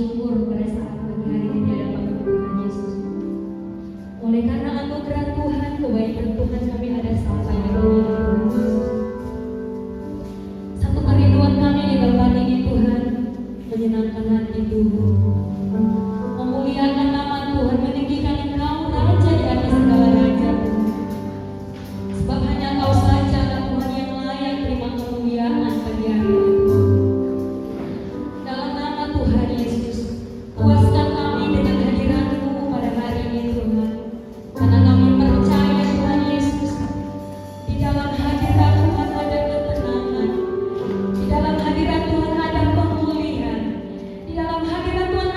bersyukur pada saat pagi hari ini di hadapan Tuhan Yesus. Oleh karena anugerah Tuhan, kebaikan Tuhan, kami ada sampai hari ini Tuhan Yesus. Satu kerinduan kami di dalam ini Tuhan, menyenangkan hati Tuhan, memuliakan nama Tuhan, meninggikan Engkau Raja di atas segala raja Tuhan. Sebab hanya Engkau saja Tuhan yang layak terima kemuliaan pagi hari ini. Dalam nama Tuhan Yesus, puaskan kami dengan hadirat-Mu pada hari ini Tuhan. Karena kami percaya Tuhan Yesus, di dalam hadirat Tuhan ada ketenangan, di dalam hadirat Tuhan ada pemulihan, di dalam hadirat Tuhan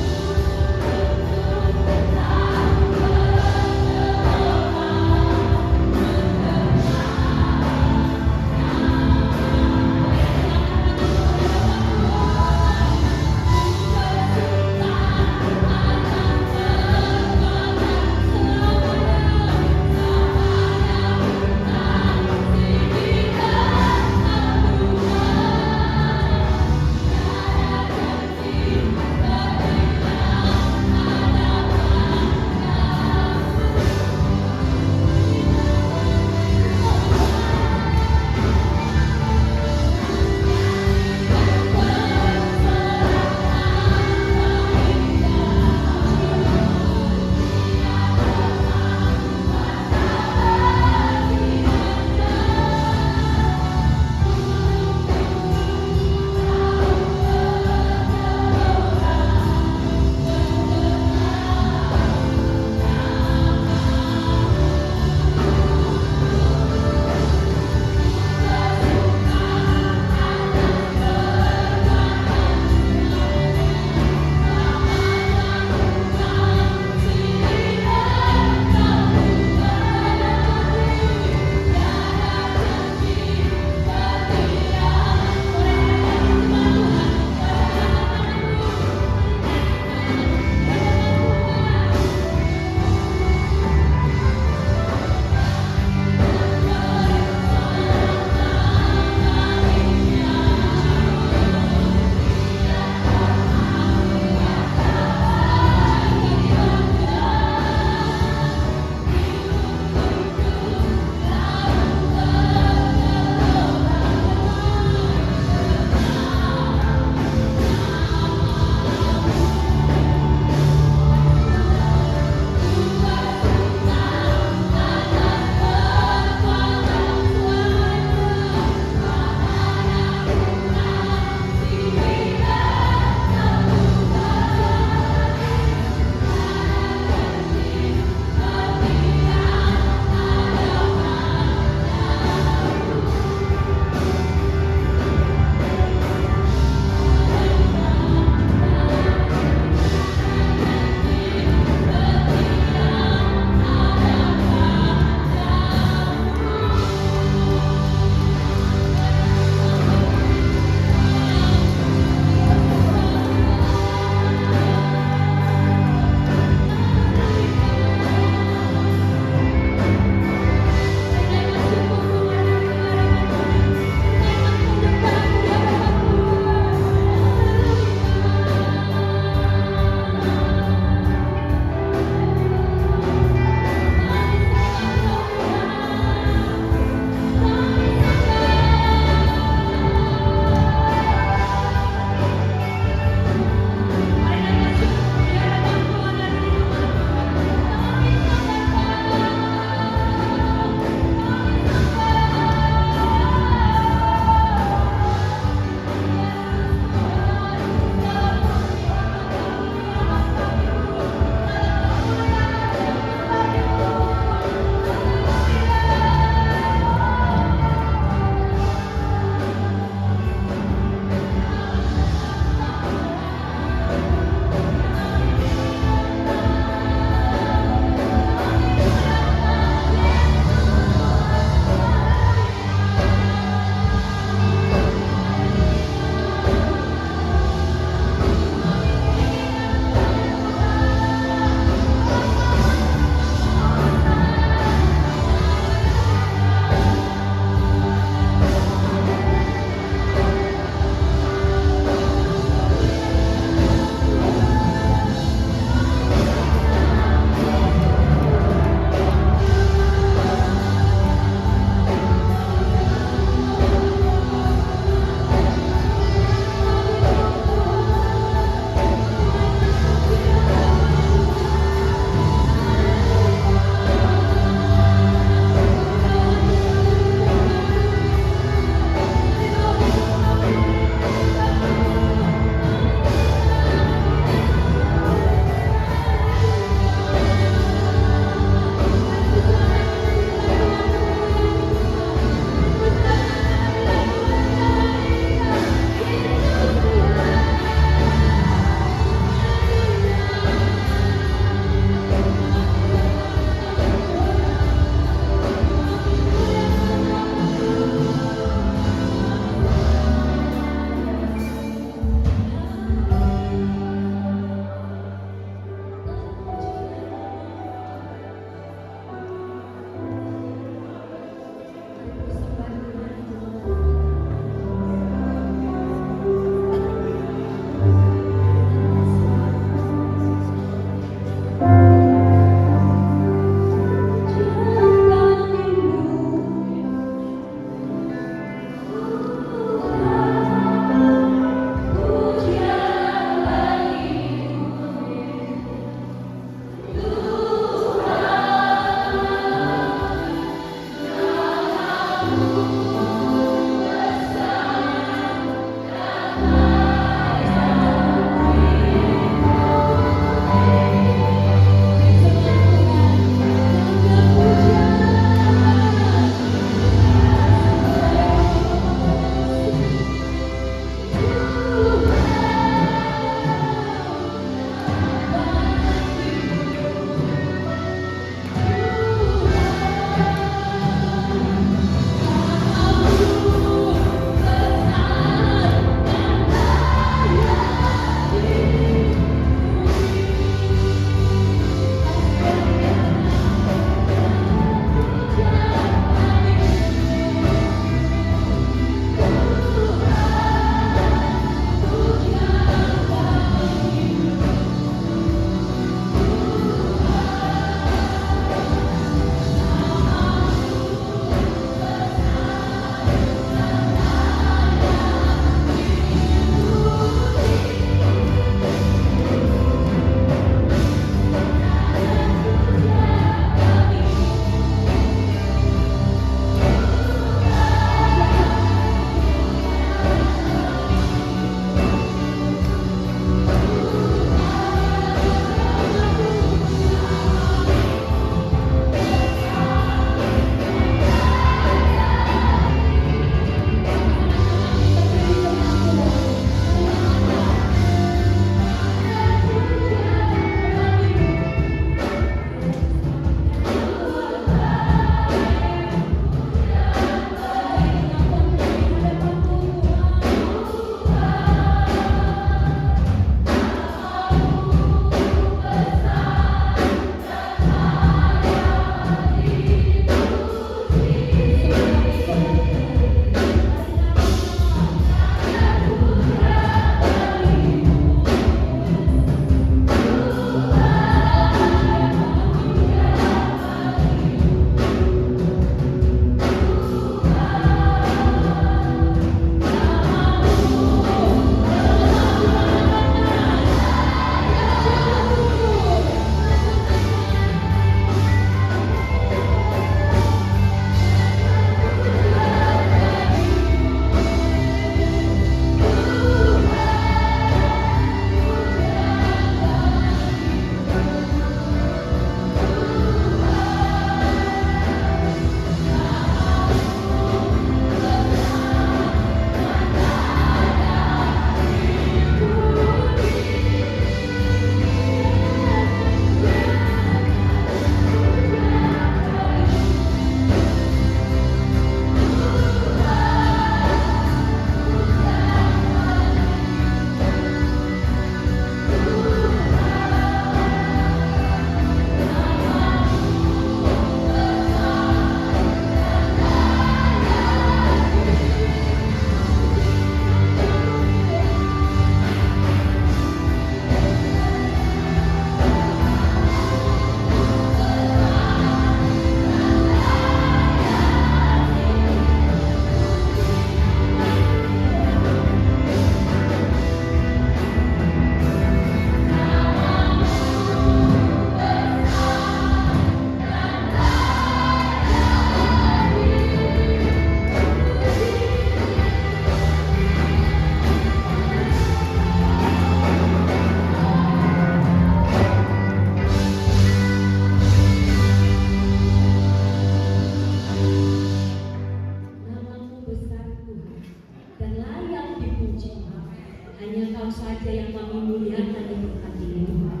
Engkau saja yang kami muliakan di tempat ini Tuhan.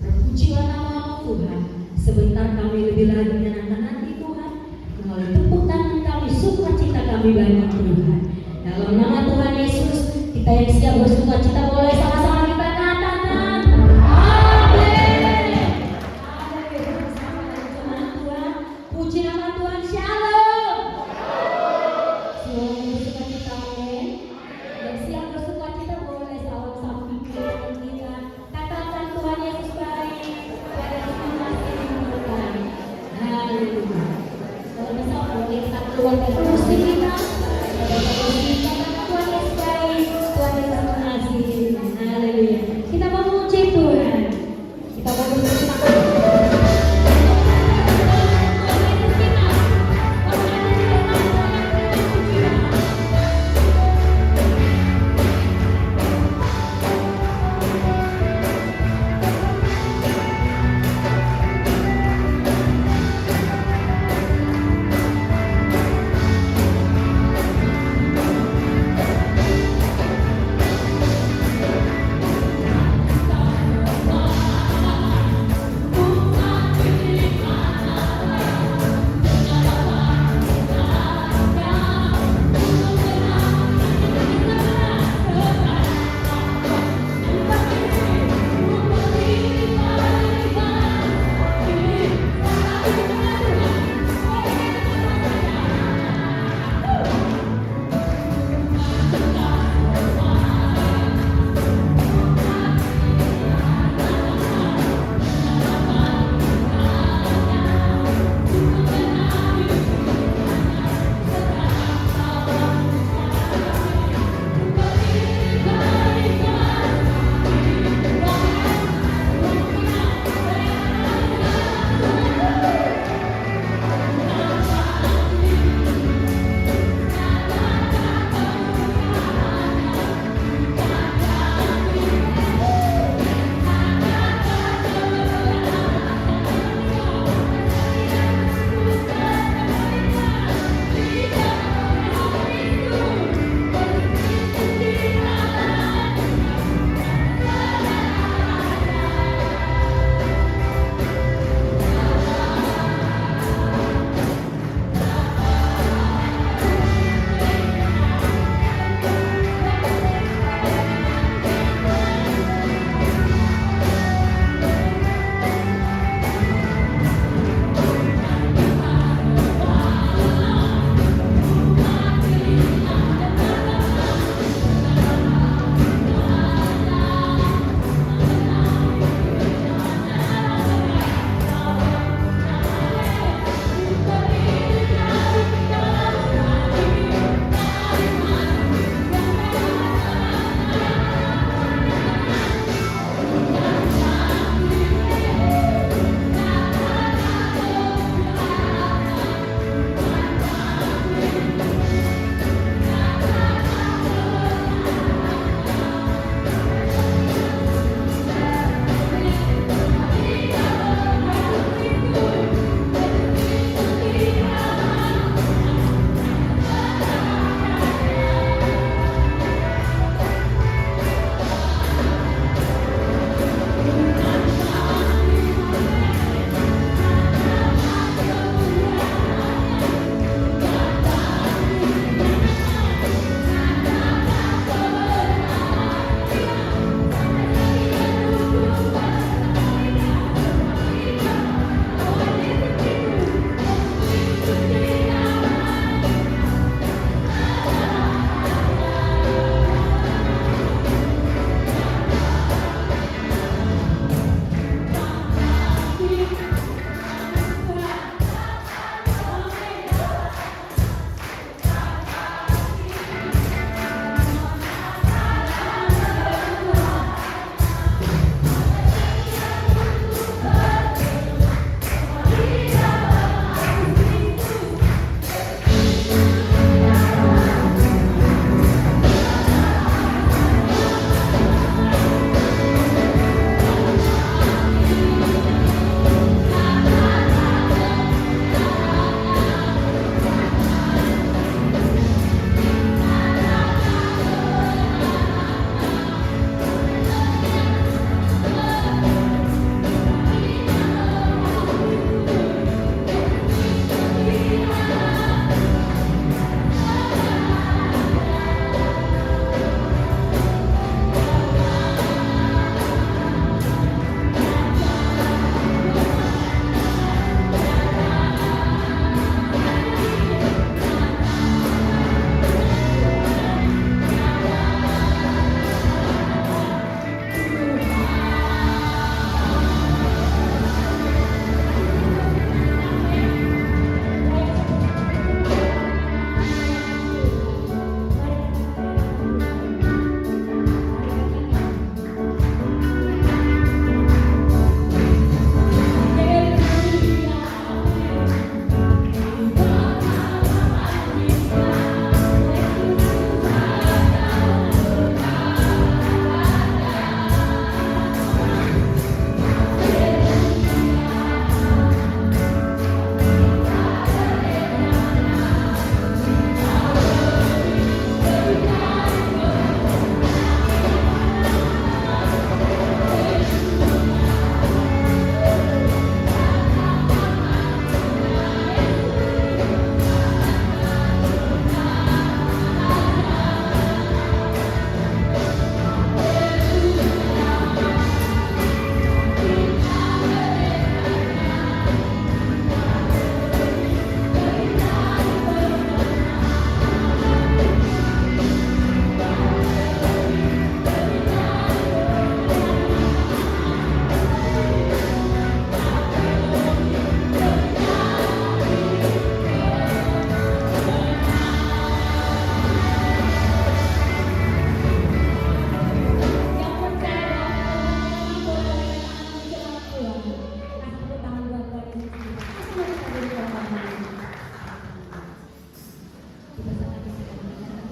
Terpujilah nama-Mu Tuhan. Sebentar kami lebih lagi menyenangkan hati Tuhan. Melalui tepuk tangan kami, sukacita kami banyak Tuhan. Dalam nama Tuhan Yesus, kita yang siap bersukacita boleh sama-sama kita katakan amin. Amin. Bersama dengan firman Tuhan. Puji nama Tuhan. Shalom. Selamat bersukacita. Amin. Yang siap bersukacita boleh sahur sambil kita katakan Tuhan Yesus baik. Tuhan masih dimurkai. Haleluya. Kalau bisa boleh kita keluar dari kursi kita. Tuhan Yesus baik. Tuhan Yesus mengasihi. Haleluya. Kita mau memuji Tuhan. Kita mau memuji Tuhan. Tuhan Yesus kita.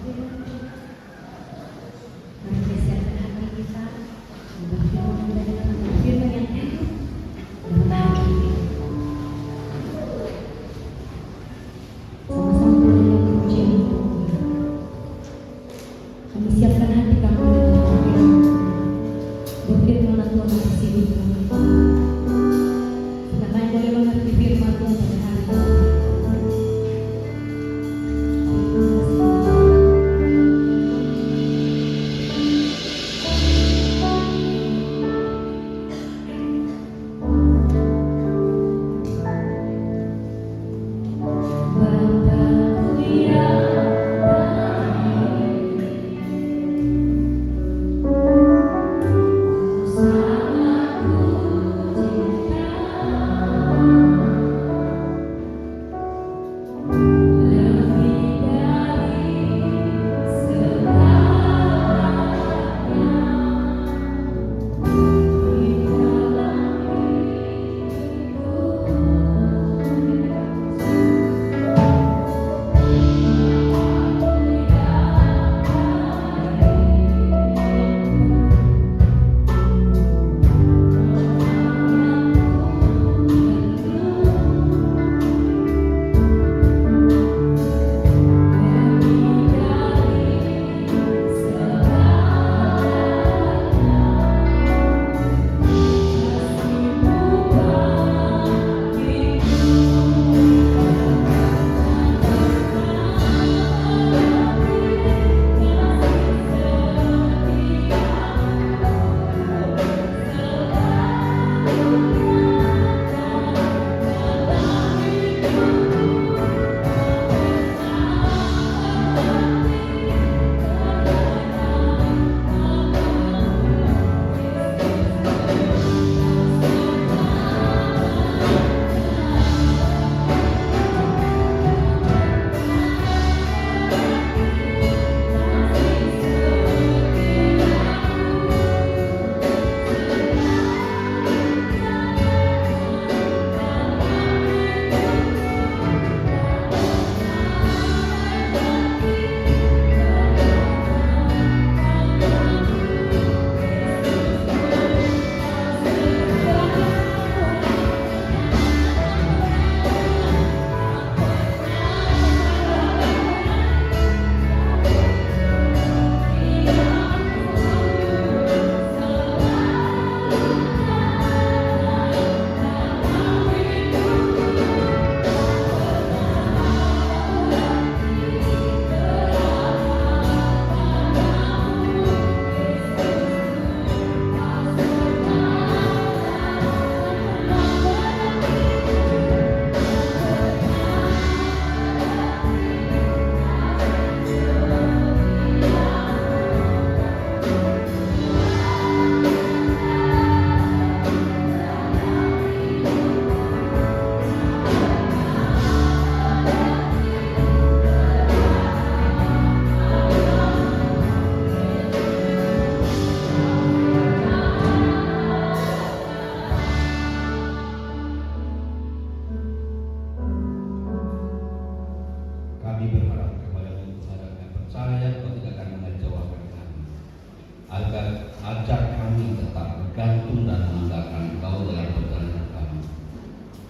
Mari persiapkan hati kita berfirman yang hidup dalam hati kita. Sama-sama menyanyikan pujian untuk Tuhan. Kami siapkan hati kami untuk berfirman Tuhan bersih hidup kami. Kita kami boleh mengerti firman Tuhan pada hari ini.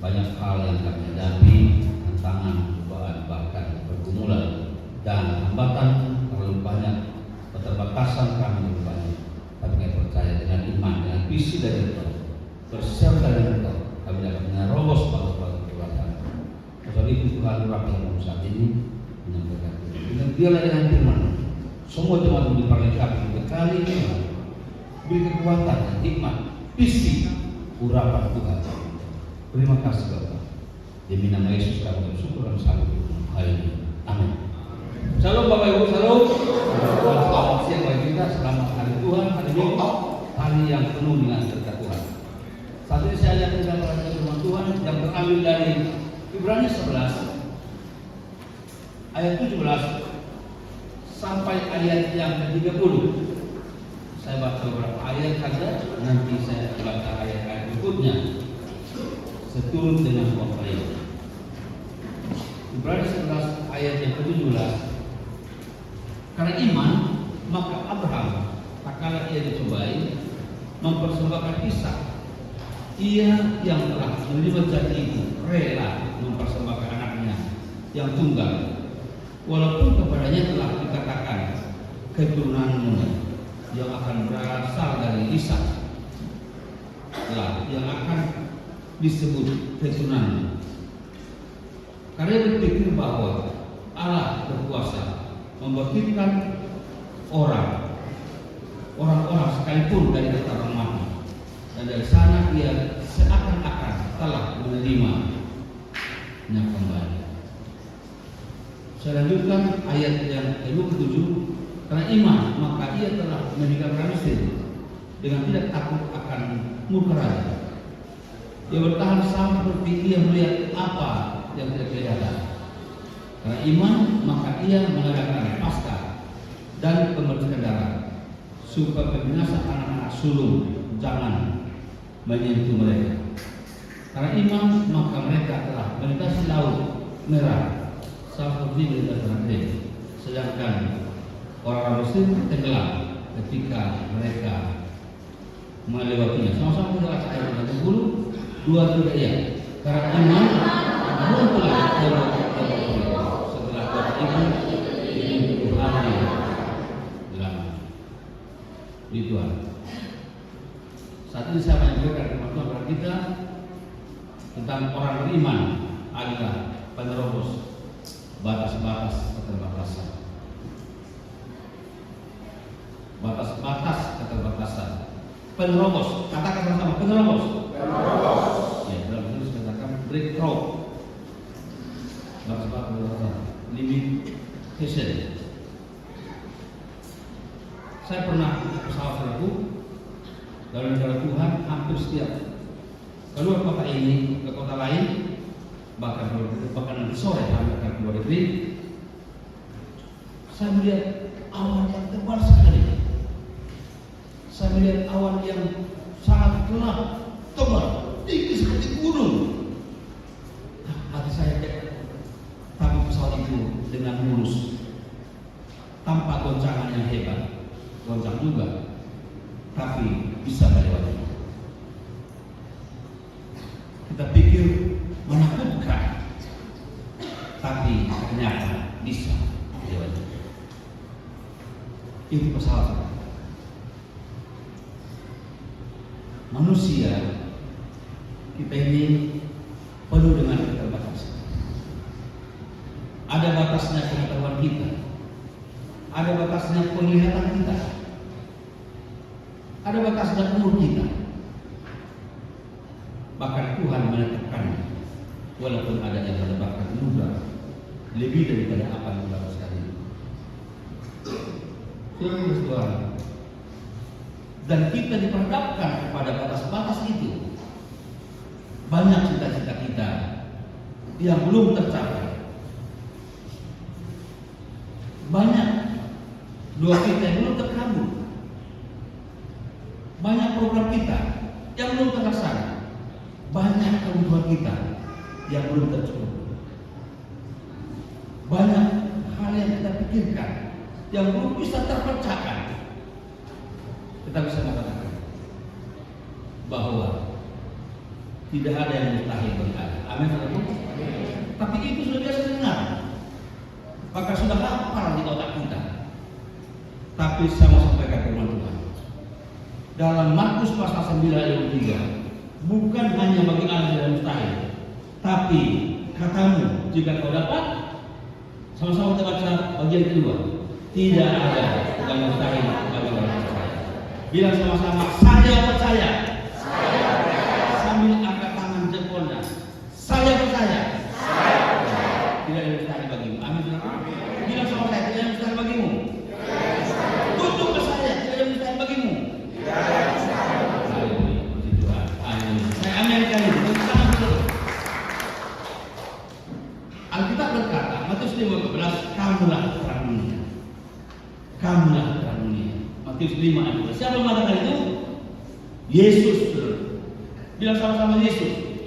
Banyak hal yang kami hadapi, tantangan, cobaan, bahkan pergumulan dan hambatan terlalu banyak, keterbatasan kami terlalu banyak. Tapi kami percaya dengan iman, dengan visi dari Tuhan, bersiap dari Tuhan, kami dapat menerobos batu-batu kekuatan. Sebab itu Tuhan rakyat yang saat ini menyampaikan dengan dialah dengan firman. Semua jemaat diperlengkapi berkali ini, beri kekuatan dan hikmat, visi, urapan Tuhan. Terima kasih Bapak. Demi nama Yesus kami bersyukur dan selalu hari ini. Amin. Shalom Bapak Ibu, shalom. Selamat siang bagi kita. Selamat hari Tuhan, hari Minggu, hari yang penuh dengan berkat Tuhan. Saat ini saya akan membacakan firman Tuhan yang terambil dari Ibrani 11 ayat 17 sampai ayat yang ke-30. Saya baca beberapa ayat saja, nanti saya baca ayat-ayat berikutnya seturut dengan waktu. Ibrani 11 ayat yang ke-17. Karena iman, maka Abraham tak kala ia dicobai mempersembahkan Ishak. Ia yang telah menerima janji itu rela mempersembahkan anaknya yang tunggal, walaupun kepadanya telah dikatakan keturunanmu yang akan berasal dari Ishak lah yang akan disebut keturunanmu. Karena dia berpikir bahwa Allah berkuasa membangkitkan orang-orang sekalipun dari antara orang mati, dan dari sana ia seakan-akan telah menerimanya kembali. Saya lanjutkan ayat yang ke-7. Karena iman maka ia telah meninggalkan Mesir dengan tidak takut akan murka raja. Ia bertahan sama seperti ia melihat apa yang tidak kelihatan. Karena iman maka ia mengadakan Paskah dan pembersihan darah, supaya pembinasa anak-anak sulung jangan menyentuh mereka. Karena iman maka mereka telah melintasi laut merah seperti melintasi Red, sedangkan orang Mesir tenggelam ketika mereka melewatinya. Sama-sama kita baca ayat 30, 2-3 ya. Karena iman muncullah setelah itu hari lama di Tuhan. Saat ini saya menyampaikan kepada Tuhan kita tentang orang beriman adalah penerobos batas-batas keterbatasan. Batas-batas keterbatasan. Penerobos, katakan sama-sama penerobos. Ya, dalam tulis katakan breakthrough. Batas-batas keterbatasan. Limitation. Saya pernah pesawat saudaraku dari negara Tuhan hampir setiap keluar kota ini ke kota lain, bahkan nanti sore hampir ke luar negeri, saya melihat awan yang tebal sekali. Saya melihat awan yang sangat gelap, tebal, tinggi seperti gunung. Hati saya tapi pesawat itu dengan mulus, tanpa goncangan yang hebat, goncang juga, tapi bisa melewati. Kita pikir menakutkan, tapi ternyata bisa melewati. Itu pesawat. Manusia kita ini penuh dengan keterbatasan. Ada batasnya pengetahuan kita, ada batasnya penglihatan kita, ada batasnya umur kita. Bahkan Tuhan menetapkan, walaupun ada yang mendapatkan mudah lebih daripada apa yang kita sekali. Tuhan, dan kita diperhadapkan kepada batas-batas itu. Banyak cita-cita kita yang belum tercapai. Banyak doa kita yang belum terkabul. Banyak program kita yang belum terlaksana. Banyak kebutuhan kita yang belum tercukupi. Banyak hal yang kita pikirkan yang belum bisa terpecahkan. Kita bisa mengatakan bahwa tidak ada yang mustahil bagi Allah. Amin. Tapi itu sudah biasa dengar, maka sudah hafal di otak kita. Tapi saya mau sampaikan firman Tuhan dalam Markus pasal 9 ayat 3, bukan hanya bagi Allah yang mustahil, tapi katamu jika kau dapat. Sama-sama kita baca bagian kedua. Tidak ada yang mustahil bagi orang percaya. Bilang sama-sama, saya percaya. Sambil angkat tangan jempolnya, saya percaya. Tidak ada yang mustahil bagimu. Amin. Bilang sama saya, tidak ada yang mustahil bagimu. Tutup ke saya, tidak ada yang mustahil bagimu. Amin. Saya amin kali ini. Alkitab berkata, Matius 15, kamulah terang dunia. Kamulah terang dunia. Matius 5 ayat 2. Siapa yang mengatakan itu? Yesus. Bilang sama-sama Yesus.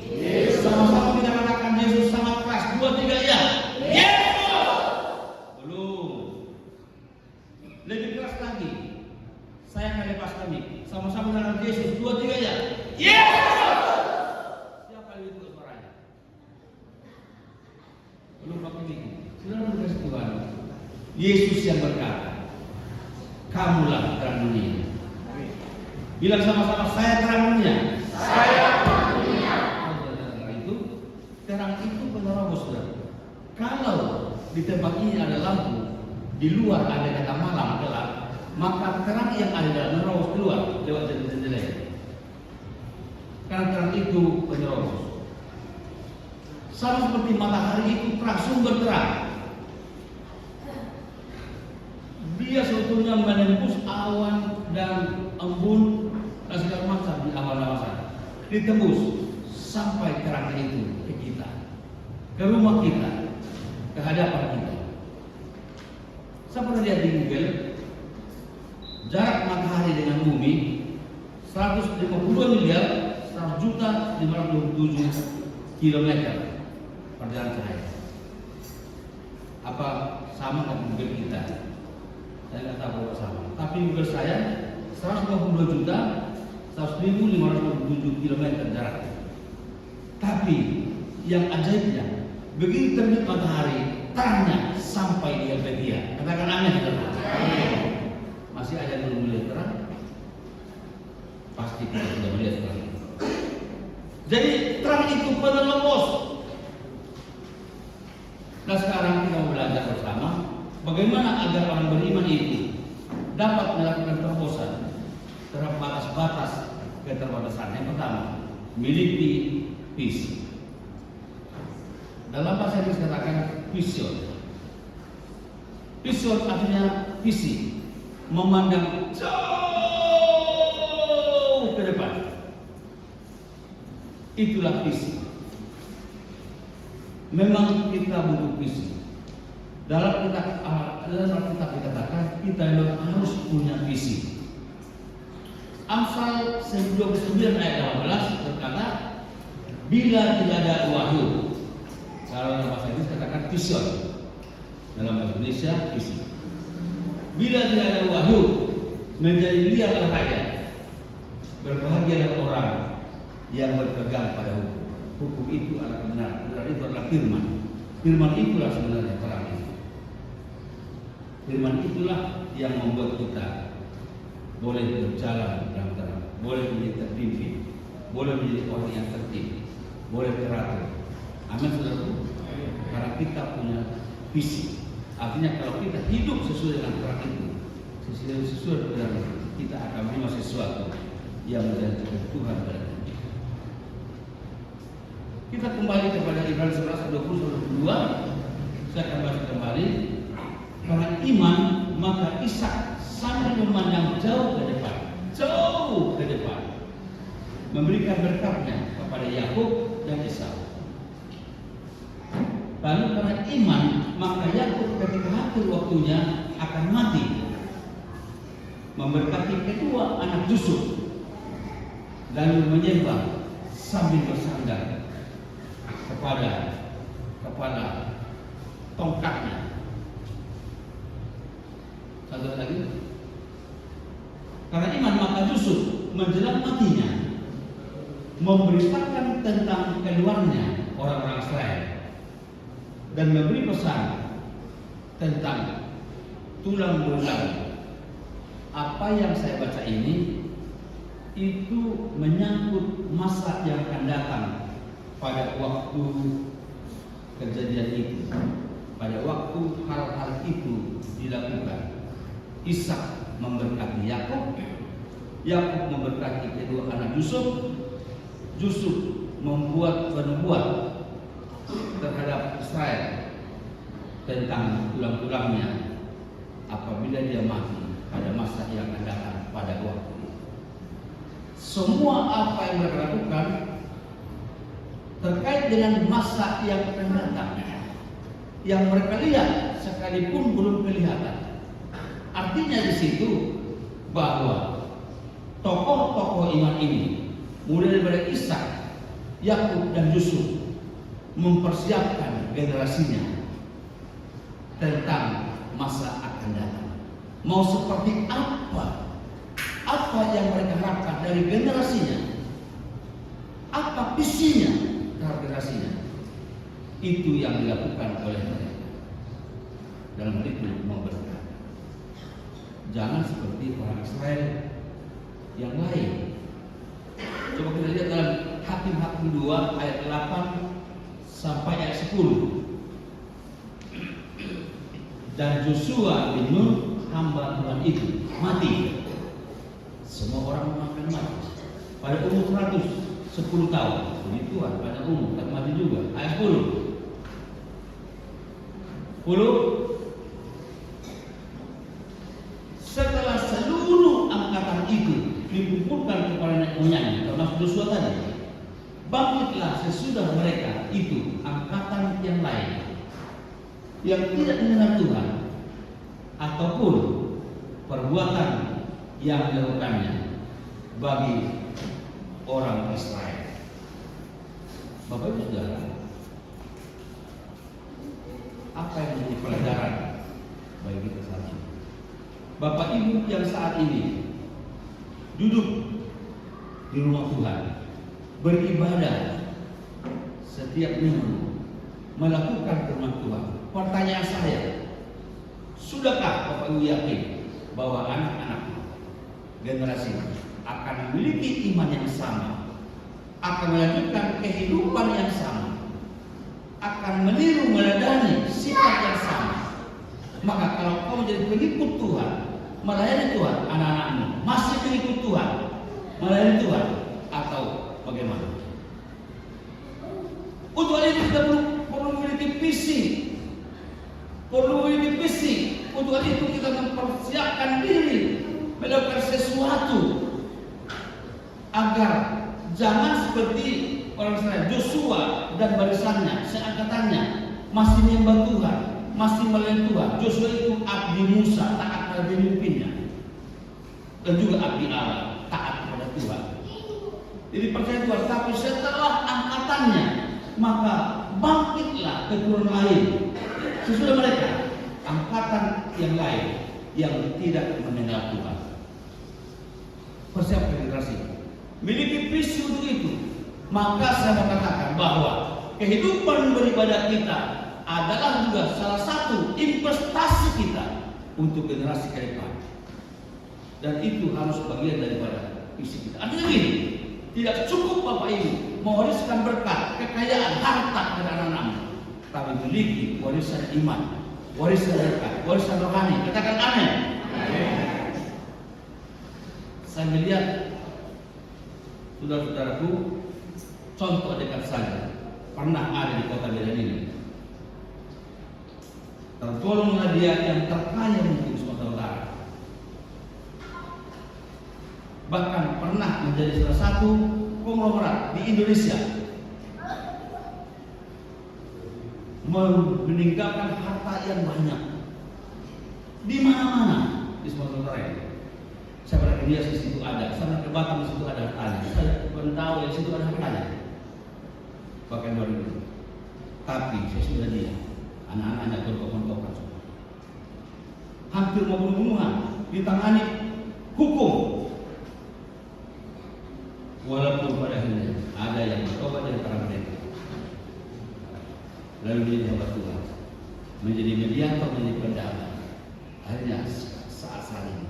Sama-sama kita katakan Yesus sangat keras. 2, 3 ya. Yesus. Belum. lebih keras lagi. Saya akan lepaskan ini. Sama-sama dengan Yesus. 2, 3 ya. Yesus! Siapa lebih kuat suaranya? Belum pakai ini. Saudara berkasih Tuhan. Yesus yang berkata, kamulah terang dunia. Bilang sama-sama, saya terang dunia. Saya terang dunia. Terang itu penerobos, saudara. Kalau di tempat ini ada lampu, di luar ada kata malam gelap, maka terang yang ada dalam menerobos keluar lewat jendela. Karena terang itu penerobos. Sama seperti matahari itu terang, sumber terang. Dia sebetulnya menembus awan dan embun dan segala macam di awan-awan sana. Ditembus sampai terang itu ke kita, ke rumah kita, ke hadapan kita. Saya pernah lihat di Google, jarak matahari dengan bumi 152 miliar 100 juta 527 kilometer perjalanan cahaya. Apa sama dengan Google kita? Saya nggak tahu apa sama. Tapi Google saya 152 juta 100.527 kilometer jarak. Tapi yang ajaibnya, begitu terbit matahari, terangnya sampai di Helvetia. Katakan amin, saudara. Masih ada yang belum melihat terang? Pasti kita sudah melihat terang. Jadi terang itu penerobos. Nah sekarang kita mau belajar bersama bagaimana agar orang beriman itu dapat melakukan terobosan terhadap batas-batas keterbatasan. Yang pertama, miliki visi. Dalam bahasa Inggris katakan vision. Vision artinya visi, memandang jauh ke depan. Itulah visi. Memang kita butuh visi. Dalam Alkitab dikatakan kita memang harus punya visi. Amsal 29 ayat 18 berkata, bila tidak ada wahyu. Kalau dalam bahasa Inggris katakan vision. Dalam bahasa Indonesia visi. Bila tidak ada wahyu, menjadi liarlah rakyat. Berbahagialah orang yang berpegang pada hukum. Hukum itu adalah kebenaran. Kebenaran itu adalah firman. Firman itulah sebenarnya terang itu. Firman itulah yang membuat kita boleh berjalan dalam terang, boleh menjadi terpimpin, boleh menjadi orang yang tertib, boleh teratur. Amin, saudaraku. Karena kita punya visi. Artinya kalau kita hidup sesuai dengan terang itu, sesuai dengan itu, kita akan menerima sesuatu yang menjadikan Tuhan berada. Kita kembali kepada Ibrani 11:20-22. Saya akan bahas kembali. Karena iman, maka Ishak sambil memandang jauh ke depan, memberikan berkatnya kepada Yakub dan Esau. Lalu karena iman, maka Yakub ketika akhir waktunya akan mati, memberkati kedua anak Yusuf, lalu menyembah sambil bersandar kepada kepala tongkatnya. Satu lagi, karena iman maka Yusuf menjelang matinya memberitakan tentang keluarnya orang-orang Israel dan memberi pesan tentang tulang belulang. Apa yang saya baca ini itu menyangkut masa yang akan datang pada waktu kejadian itu, pada waktu hal-hal itu dilakukan. Ishak memberkati Yakub, Yakub memberkati kedua anak Yusuf, Yusuf membuat penubuat terhadap Israel tentang tulang-tulangnya apabila dia mati pada masa yang akan datang pada waktu itu. Semua apa yang mereka lakukan terkait dengan masa yang akan datang, yang mereka lihat sekalipun belum kelihatan. Artinya di situ bahwa tokoh-tokoh iman ini, mulai dari Ishak, Yakub dan Yusuf, mempersiapkan generasinya tentang masa akan datang. mau seperti apa? Apa yang mereka harapkan dari generasinya? Apa visinya terhadap generasinya? Itu yang dilakukan oleh mereka. Dalam hal itu mau berkata, jangan seperti orang Israel yang lain. Coba kita lihat dalam Hakim-Hakim 2 ayat 8 sampai ayat 10. Dan Joshua bin Nun hamba Tuhan itu mati. Semua orang akan mati pada umur 110 tahun. Puji Tuhan, pada umur tak mati juga. Ayat 10. Setelah seluruh angkatan itu dikumpulkan kepada nenek moyangnya, termasuk Joshua tadi, bangkitlah sesudah mereka itu angkatan yang lain yang tidak mengenal Tuhan ataupun perbuatan yang dilakukannya bagi orang Israel. Bapak Ibu Saudara, apa yang menjadi pelajaran bagi kita saat ini? Bapak Ibu yang saat ini duduk di rumah Tuhan, beribadah setiap minggu, melakukan firman Tuhan. Pertanyaan saya, sudahkah Bapak Ibu yakin bahwa anak-anak generasi akan memiliki iman yang sama, akan melanjutkan kehidupan yang sama, akan meniru meladani sifat yang sama? Maka kalau kau menjadi pengikut Tuhan, melayani Tuhan, anak-anakmu masih pengikut Tuhan, melayani Tuhan, atau bagaimana? Untuk hal itu kita perlu memiliki visi, perlu memiliki visi. Untuk hal itu kita mempersiapkan diri, melakukan sesuatu agar jangan seperti orang Israel, Joshua dan barisannya, seangkatannya masih menyembah Tuhan, masih melayani Tuhan. Joshua itu abdi Musa, taat pada pemimpinnya, dan juga abdi Allah, taat kepada Tuhan. Jadi percaya Tuhan. Tapi setelah angkatannya, maka bangkitlah keturunan lain sesudah mereka, angkatan yang lain yang tidak mengenal Tuhan. Persiapkan generasi, miliki visi untuk itu. Maka saya mau katakan bahwa kehidupan beribadah kita adalah juga salah satu investasi kita untuk generasi ke depan. Dan itu harus bagian daripada visi kita. Artinya gini, tidak cukup Bapak Ibu mewariskan berkat, kekayaan, harta kepada anak-anak, tapi memiliki warisan iman, warisan berkat, warisan rohani. Katakan amin. Saya melihat saudara-saudaraku, contoh dekat saja, pernah ada di kota Medan ini. Tergolonglah dia yang terkaya mungkin di Sumatera Utara. Bahkan pernah menjadi salah satu konglomerat di Indonesia, meninggalkan harta yang banyak di mana-mana di Sumatera Utara ini. Saya pernah ke dia di situ ada, saya pernah ke Batam di situ ada hartanya, saya pun tahu di situ ada hartanya. Bahkan luar itu. Tapi saya sudah dia, anak-anaknya berkokon-kokon, hampir mau pembunuhan, ditangani hukum. Walaupun pada akhirnya ada yang bertobat dari para mereka, lalu menjadi hamba Tuhan, menjadi mediator, menjadi pendamai. Akhirnya saat ini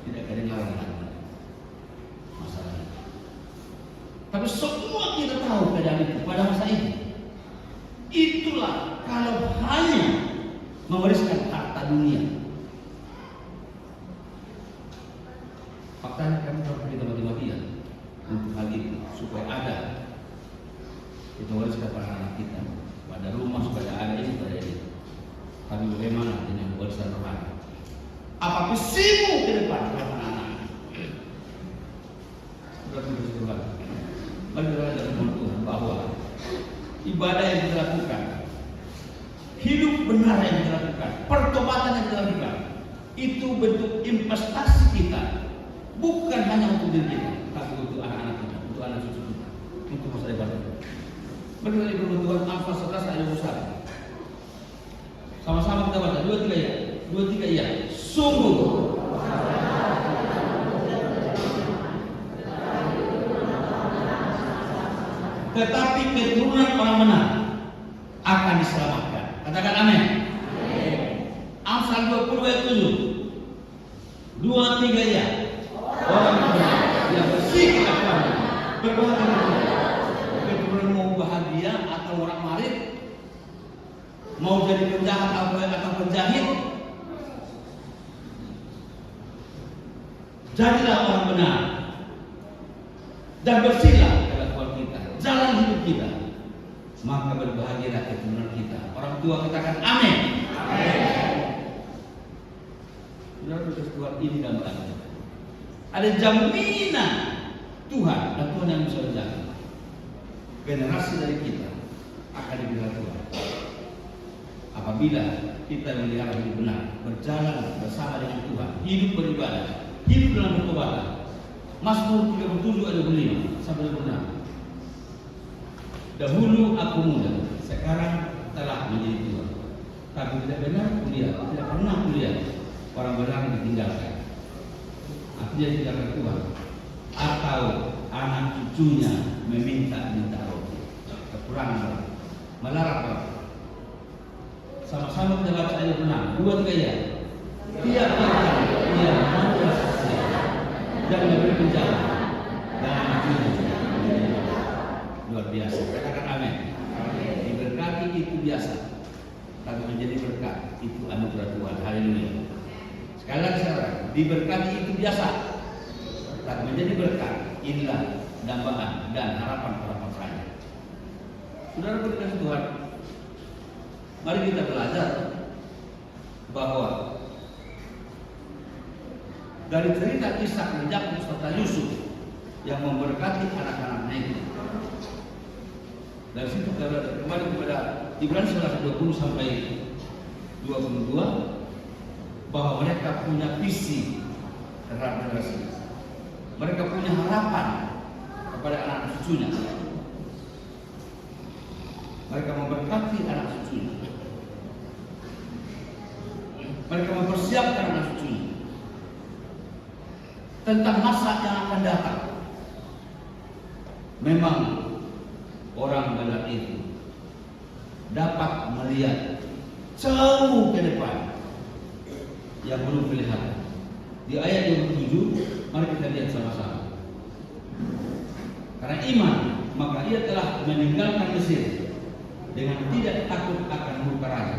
tidak ada yang larang lagi masalah itu. Tapi semua kita tahu keadaan itu pada masa itu. Itulah kalau hanya mewariskan harta dunia. Faktanya kami harus kita mati-matian untuk hal itu, supaya ada kita wariskan pada anak kita, pada rumah, supaya ada ini, pada ini. Tapi bagaimana dengan warisan rohani? Apa visimu ke depan anak-anak? Sudah bagaimana dalam Tuhan bahwa ibadah yang kita lakukan, hidup benar yang kita lakukan, pertobatan yang kita lakukan, itu bentuk investasi kita, bukan hanya untuk diri kita, tapi untuk anak-anak kita, untuk anak cucu kita, untuk masa depan kita. Bagaimana ibu Tuhan Al-Fatihah 11 ayat 21. Sama-sama kita baca 2-3 ya. 2-3 ya. Sungguh tetapi keturunan orang benar akan diselamatkan. Katakan amin. Amsal 20 ayat 7. 2-3 ya. Orang benar yang bersih kelakuannya berbahagia. Keturunan mau bahagia atau orang marit, mau jadi penjahat atau penjahit, jadilah orang benar dan bersihlah kelakuan kita, jalan hidup kita, maka berbahagialah keturunan kita. Orang tua katakan amin. Saudara Tuhan, ini gambaran. Ada jaminan Tuhan dan Tuhan yang bisa menjaga. Generasi dari kita akan dibela Tuhan apabila kita melihara hidup benar, berjalan bersama dengan Tuhan, hidup beribadah, hidup dalam pertobatan. Mazmur 37 ayat 25 sampai 26. Dahulu aku muda, sekarang telah menjadi tua, tapi tidak benar kuliah, tidak pernah kuliah. Orang benar ditinggalkan, artinya ditinggalkan Tuhan, atau anak cucunya meminta roti. Kekurangan, melarang orang. Sama-sama kita baca ayat 6, 2-3 ya. Tiap orang ia mampu saja dan memberi penjara dan luar biasa. Katakan amin. Diberkati itu biasa, tapi menjadi berkat itu anugerah Tuhan. Haleluya. Sekali lagi saudara, diberkati itu biasa, tapi menjadi berkat inilah dambaan dan harapan para percaya. Saudara berkasih Tuhan, mari kita belajar bahwa dari cerita kisah Yakub serta Yusuf yang memberkati anak-anaknya itu. Dari situ kita kembali kepada Ibrani 11:20 sampai 22 bahwa mereka punya visi terhadap generasi. Mereka punya harapan kepada anak cucunya. Mereka memberkati anak cucunya. Mereka mempersiapkan anak cucunya tentang masa yang akan datang. Memang orang benar itu dapat melihat jauh ke depan yang belum kelihatan. Di ayat 27, mari kita lihat sama-sama. Karena iman, maka ia telah meninggalkan Mesir dengan tidak takut akan murka raja.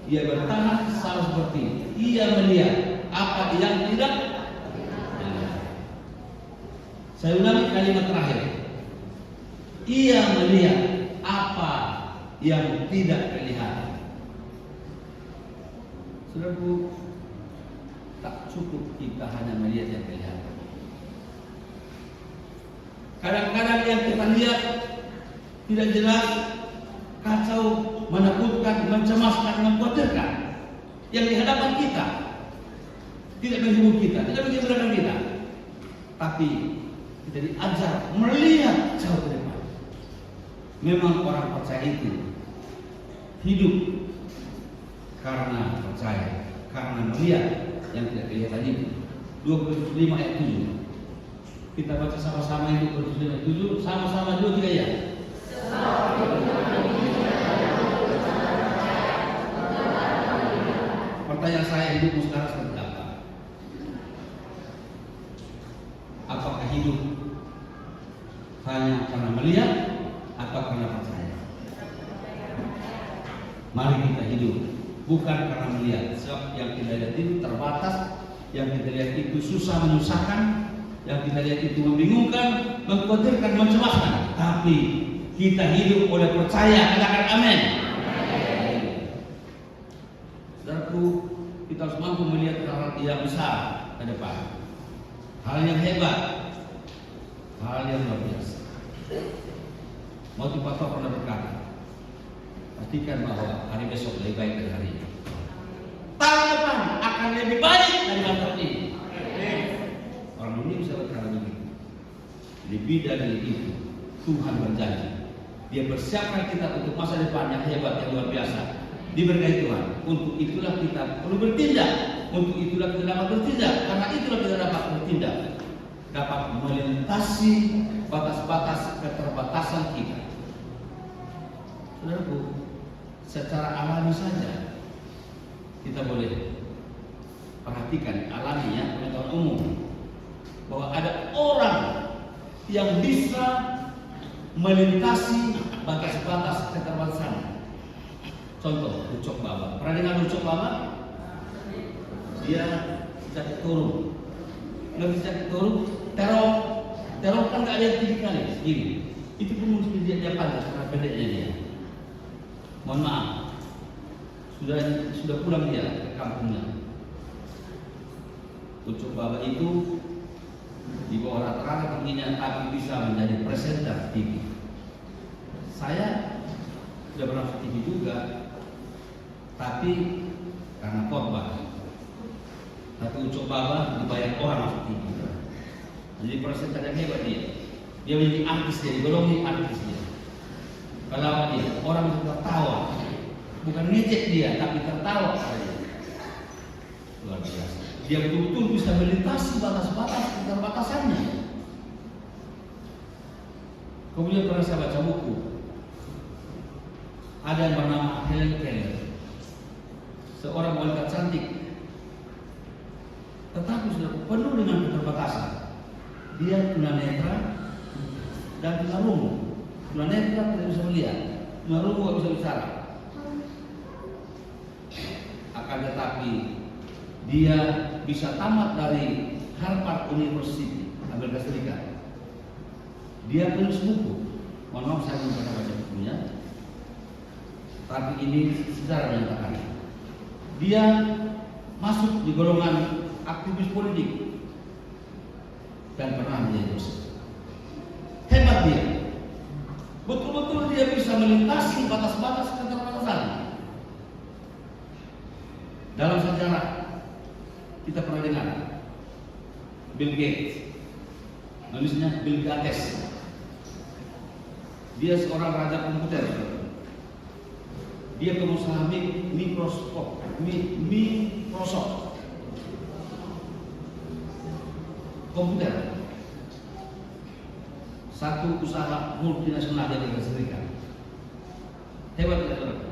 Ia bertanah sama seperti ia melihat apa yang tidak dilihat. Saya ulangi kalimat terakhir. Ia melihat apa yang tidak kelihatan. Saudaraku, tak cukup kita hanya melihat yang kelihatan. Kadang-kadang yang kita lihat tidak jelas, kacau, menakutkan, mencemaskan, mengkhawatirkan. Yang di hadapan kita tidak menghibur kita, tidak menggembirakan kita, tapi kita diajar melihat jauh ke depan. Memang orang percaya itu hidup karena percaya, karena melihat yang tidak kelihatan itu. 25 ayat 7. Kita baca sama-sama itu 25 ayat 7, sama-sama 2-3 ya. Pertanyaan saya, hidupmu sekarang seperti apa? Apakah hidup hanya karena melihat atau karena percaya? Mari kita hidup bukan karena melihat. Sebab yang kita lihat itu terbatas, yang kita lihat itu susah menyusahkan, yang kita lihat itu membingungkan, mengkhawatirkan, mencemaskan. Tapi kita hidup oleh percaya. Katakan amin. Saudaraku, kita harus mampu melihat hal yang besar ke depan, hal yang hebat, hal yang luar biasa. Motivator pernah berkata, pastikan bahwa hari besok lebih baik dari hari ini. Tahun depan akan lebih baik dari tahun ini. Orang dunia bisa berkata begitu. Lebih dari itu, Tuhan berjanji. Dia persiapkan kita untuk masa depan yang hebat, yang luar biasa. Diberkati Tuhan. Untuk itulah kita perlu bertindak. Untuk itulah kita dapat bertindak. Karena itulah kita dapat bertindak. dapat melintasi batas-batas keterbatasan kita. Saudaraku, secara alami saja kita boleh perhatikan alaminya pengetahuan umum bahwa ada orang yang bisa melintasi batas-batas keterbatasan. Contoh, Ucok Baba. Pernah dengar Ucok Baba? Dia sakit turun. Lebih sakit turun, teror kan nggak ada yang tinggi kali, segini. Itu pun mesti dia pantas karena pendeknya dia. Mohon maaf, sudah pulang dia ke kampungnya. Ucok Baba itu di bawah rata-rata tingginya tapi bisa menjadi presenter TV. Saya sudah pernah ke TV juga, tapi karena korban. Tapi Ucok Baba dibayar orang masuk TV. Jadi presenter yang hebat dia. Dia menjadi artis, dia digolongi artis dia. Kalau dia orang itu tertawa, bukan ngecek dia, tapi tertawa saja. Luar biasa. Dia betul-betul bisa melintasi batas-batas keterbatasannya. Kemudian pernah saya baca buku. Ada yang bernama Helen Keller, seorang wanita cantik, tetapi sudah penuh dengan keterbatasan. Dia tunanetra dan tunarungu. Tunanetra tidak bisa melihat, tunarungu tidak bisa bicara. Akan tetapi dia bisa tamat dari Harvard University, Amerika Serikat. Dia tulis buku. Mohon maaf saya belum pernah baca bukunya, tapi ini secara menyatakan dia masuk di golongan aktivis politik dan pernah menjadi dosen. Hebat dia, betul-betul dia bisa melintasi batas-batas keterbatasan. Dalam sejarah kita pernah dengar Bill Gates, nulisnya Bill Gates. Dia seorang raja komputer. Dia pengusaha Microsoft komputer, satu usaha multinasional di Amerika Serikat. Hebat tidak?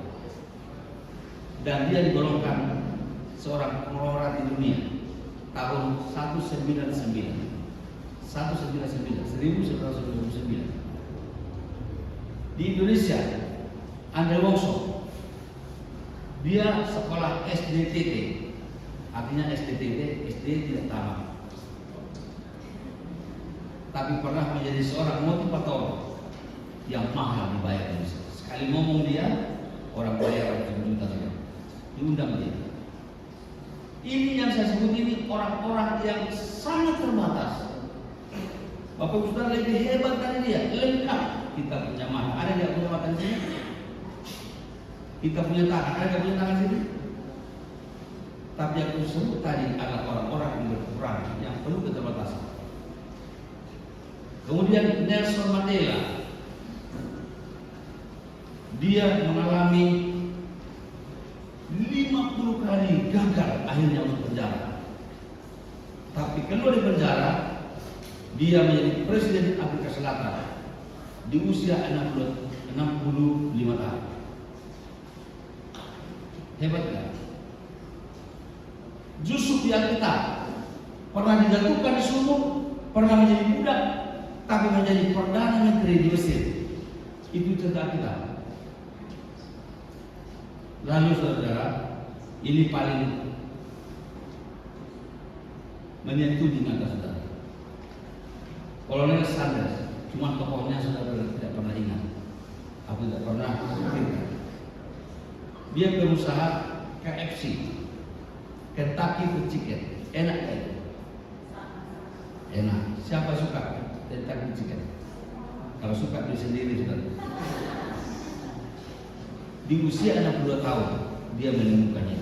Dan dia digolongkan seorang pengelola di dunia tahun 1999. Di Indonesia, Andre Wongso, dia sekolah SDTT, artinya SDTT, SD tidak tamat, tapi pernah menjadi seorang motivator yang mahal dibayar. Sekali ngomong dia, orang bayar 1 juta saja, diundang dia. Ini yang saya sebut ini orang-orang yang sangat terbatas. Bapak Ibu Saudara, lebih hebat dari dia, lengkap. Kita punya mata, ada yang punya mata di sini? Kita punya tangan, ada yang punya tangan di sini? Tapi yang aku sebut tadi adalah orang-orang yang berkurang, yang penuh keterbatasan. Kemudian Nelson Mandela, dia mengalami 50 kali gagal akhirnya masuk penjara. Tapi keluar dari penjara, dia menjadi presiden Afrika Selatan di usia 65 tahun. Hebat kan? Yusuf di Alkitab pernah dijatuhkan di sumur, pernah menjadi budak, tapi menjadi perdana menteri di Mesir. Itu cerita kita. Lalu saudara, ini paling menyentuh di mata saudara. Kolonel Sanders, cuma tokohnya saudara tidak pernah ingat. Aku tidak pernah pikirkan. Dia berusaha KFC, Kentucky Fried Chicken, enak kan? Enak. Siapa suka Kentucky Fried Chicken? Kalau suka beli sendiri saudara. Di usia 62 tahun dia menemukannya.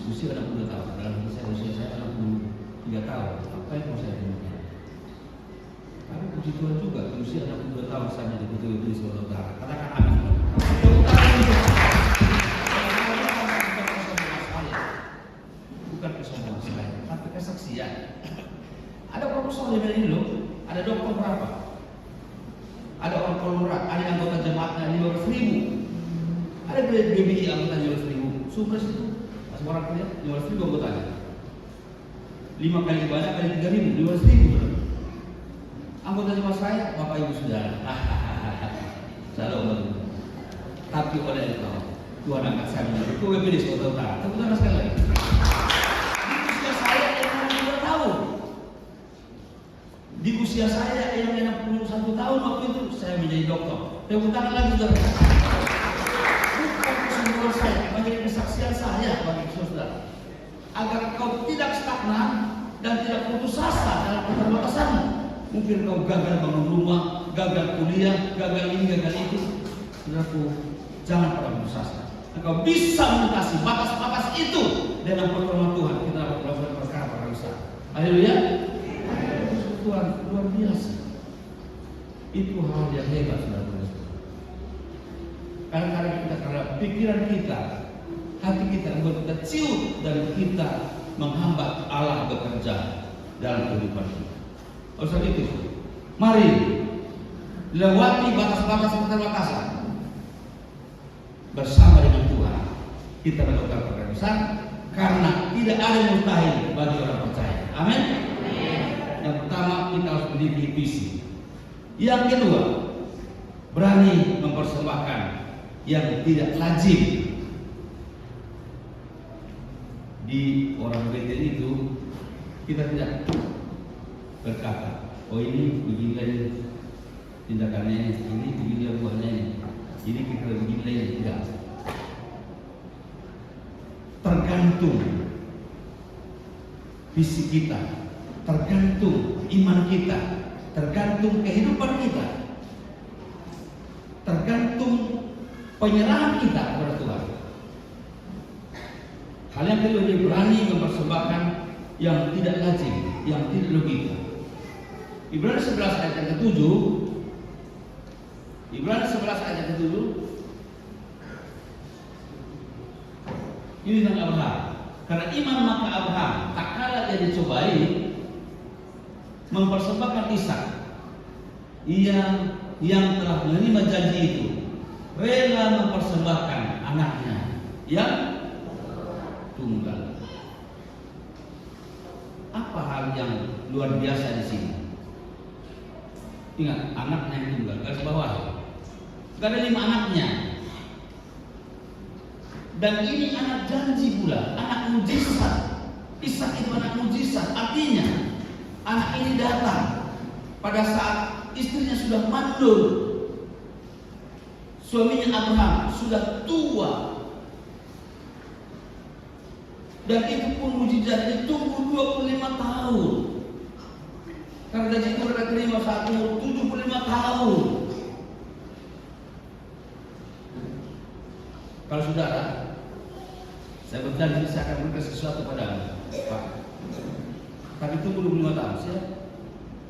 Usia 62 tahun. Dalam usia saya 63 tahun. Apa yang mau saya temukan? Tapi puji Tuhan juga di usia 62 tahun saya menjadi betul-betul saudara. Katakan amin. Bukan kesombongan saya, tapi kesaksian. Ada proposal di ini loh, ada dokter berapa? Ada orang kolorat, ada anggota jemaatnya 500.000. Ada BBI anggotanya 500.000. Sukses itu, masih orang kerja 500.000 anggotanya. 5 kali banyak kali 3.000, 500.000. Anggota jemaat saya, Bapak Ibu Saudara. Salam. Tapi oleh itu, Tuhan angkat saya menjadi BPD Sumatera Utara. Tepuk tangan sekali lagi. Di usia saya yang 62 tahun. Di usia saya yang 61 tahun waktu itu saya menjadi dokter. Tepuk tangan lagi saudara. Bukan kesembuhan saya, menjadi kesaksian saya bagi saudara. Agar kau tidak stagnan dan tidak putus asa dalam keterbatasanmu. Mungkin kau gagal bangun rumah, gagal kuliah, gagal ini, gagal itu. Saudaraku, jangan pernah putus asa. Engkau bisa melintasi batas-batas itu dengan pertolongan Tuhan. Kita dapat melakukan perkara besar. Haleluya. Tuhan luar biasa. Itu hal yang hebat, saudara-saudara. Kadang-kadang kita karena pikiran kita, hati kita membuat kita ciut dan kita menghambat Allah bekerja dalam kehidupan kita. Oleh sebab itu, mari lewati batas-batas keterbatasan bersama dengan Tuhan. Kita melakukan perkara besar karena tidak ada yang mustahil bagi orang percaya. Amin. Yang pertama, kita harus memiliki visi. Yang kedua, berani mempersembahkan yang tidak lazim. Di orang Betel itu kita tidak berkata, oh ini begini tindakannya, ini begini buahnya, ini kita begini, tidak. Tergantung visi kita, tergantung iman kita, tergantung kehidupan kita, tergantung penyerahan kita kepada Tuhan. Hal yang kedua, dia berani mempersembahkan yang tidak lazim, yang tidak logika. Ibrani 11 ayat yang ke-7, Ibrani 11 ayat yang ke-7, ini tentang Abraham. Karena iman maka Abraham tak kala dia dicobai mempersembahkan Ishak, ia yang telah menerima janji itu rela mempersembahkan anaknya yang tunggal. Apa hal yang luar biasa di sini? Ingat, anaknya yang tunggal, garis bawah. Gak ada 5 anaknya. Dan ini anak janji pula, anak mujizat. Ishak itu anak mujizat. Artinya, anak ini datang pada saat istrinya sudah mandul. Suaminya Abraham sudah tua. Dan itu pun mujizat ditunggu 25 tahun. Karena gaji itu mereka terima 75 tahun. Kalau saudara, saya berjanji saya akan berikan sesuatu padamu, Pak. Tapi tunggu 25 tahun, siap?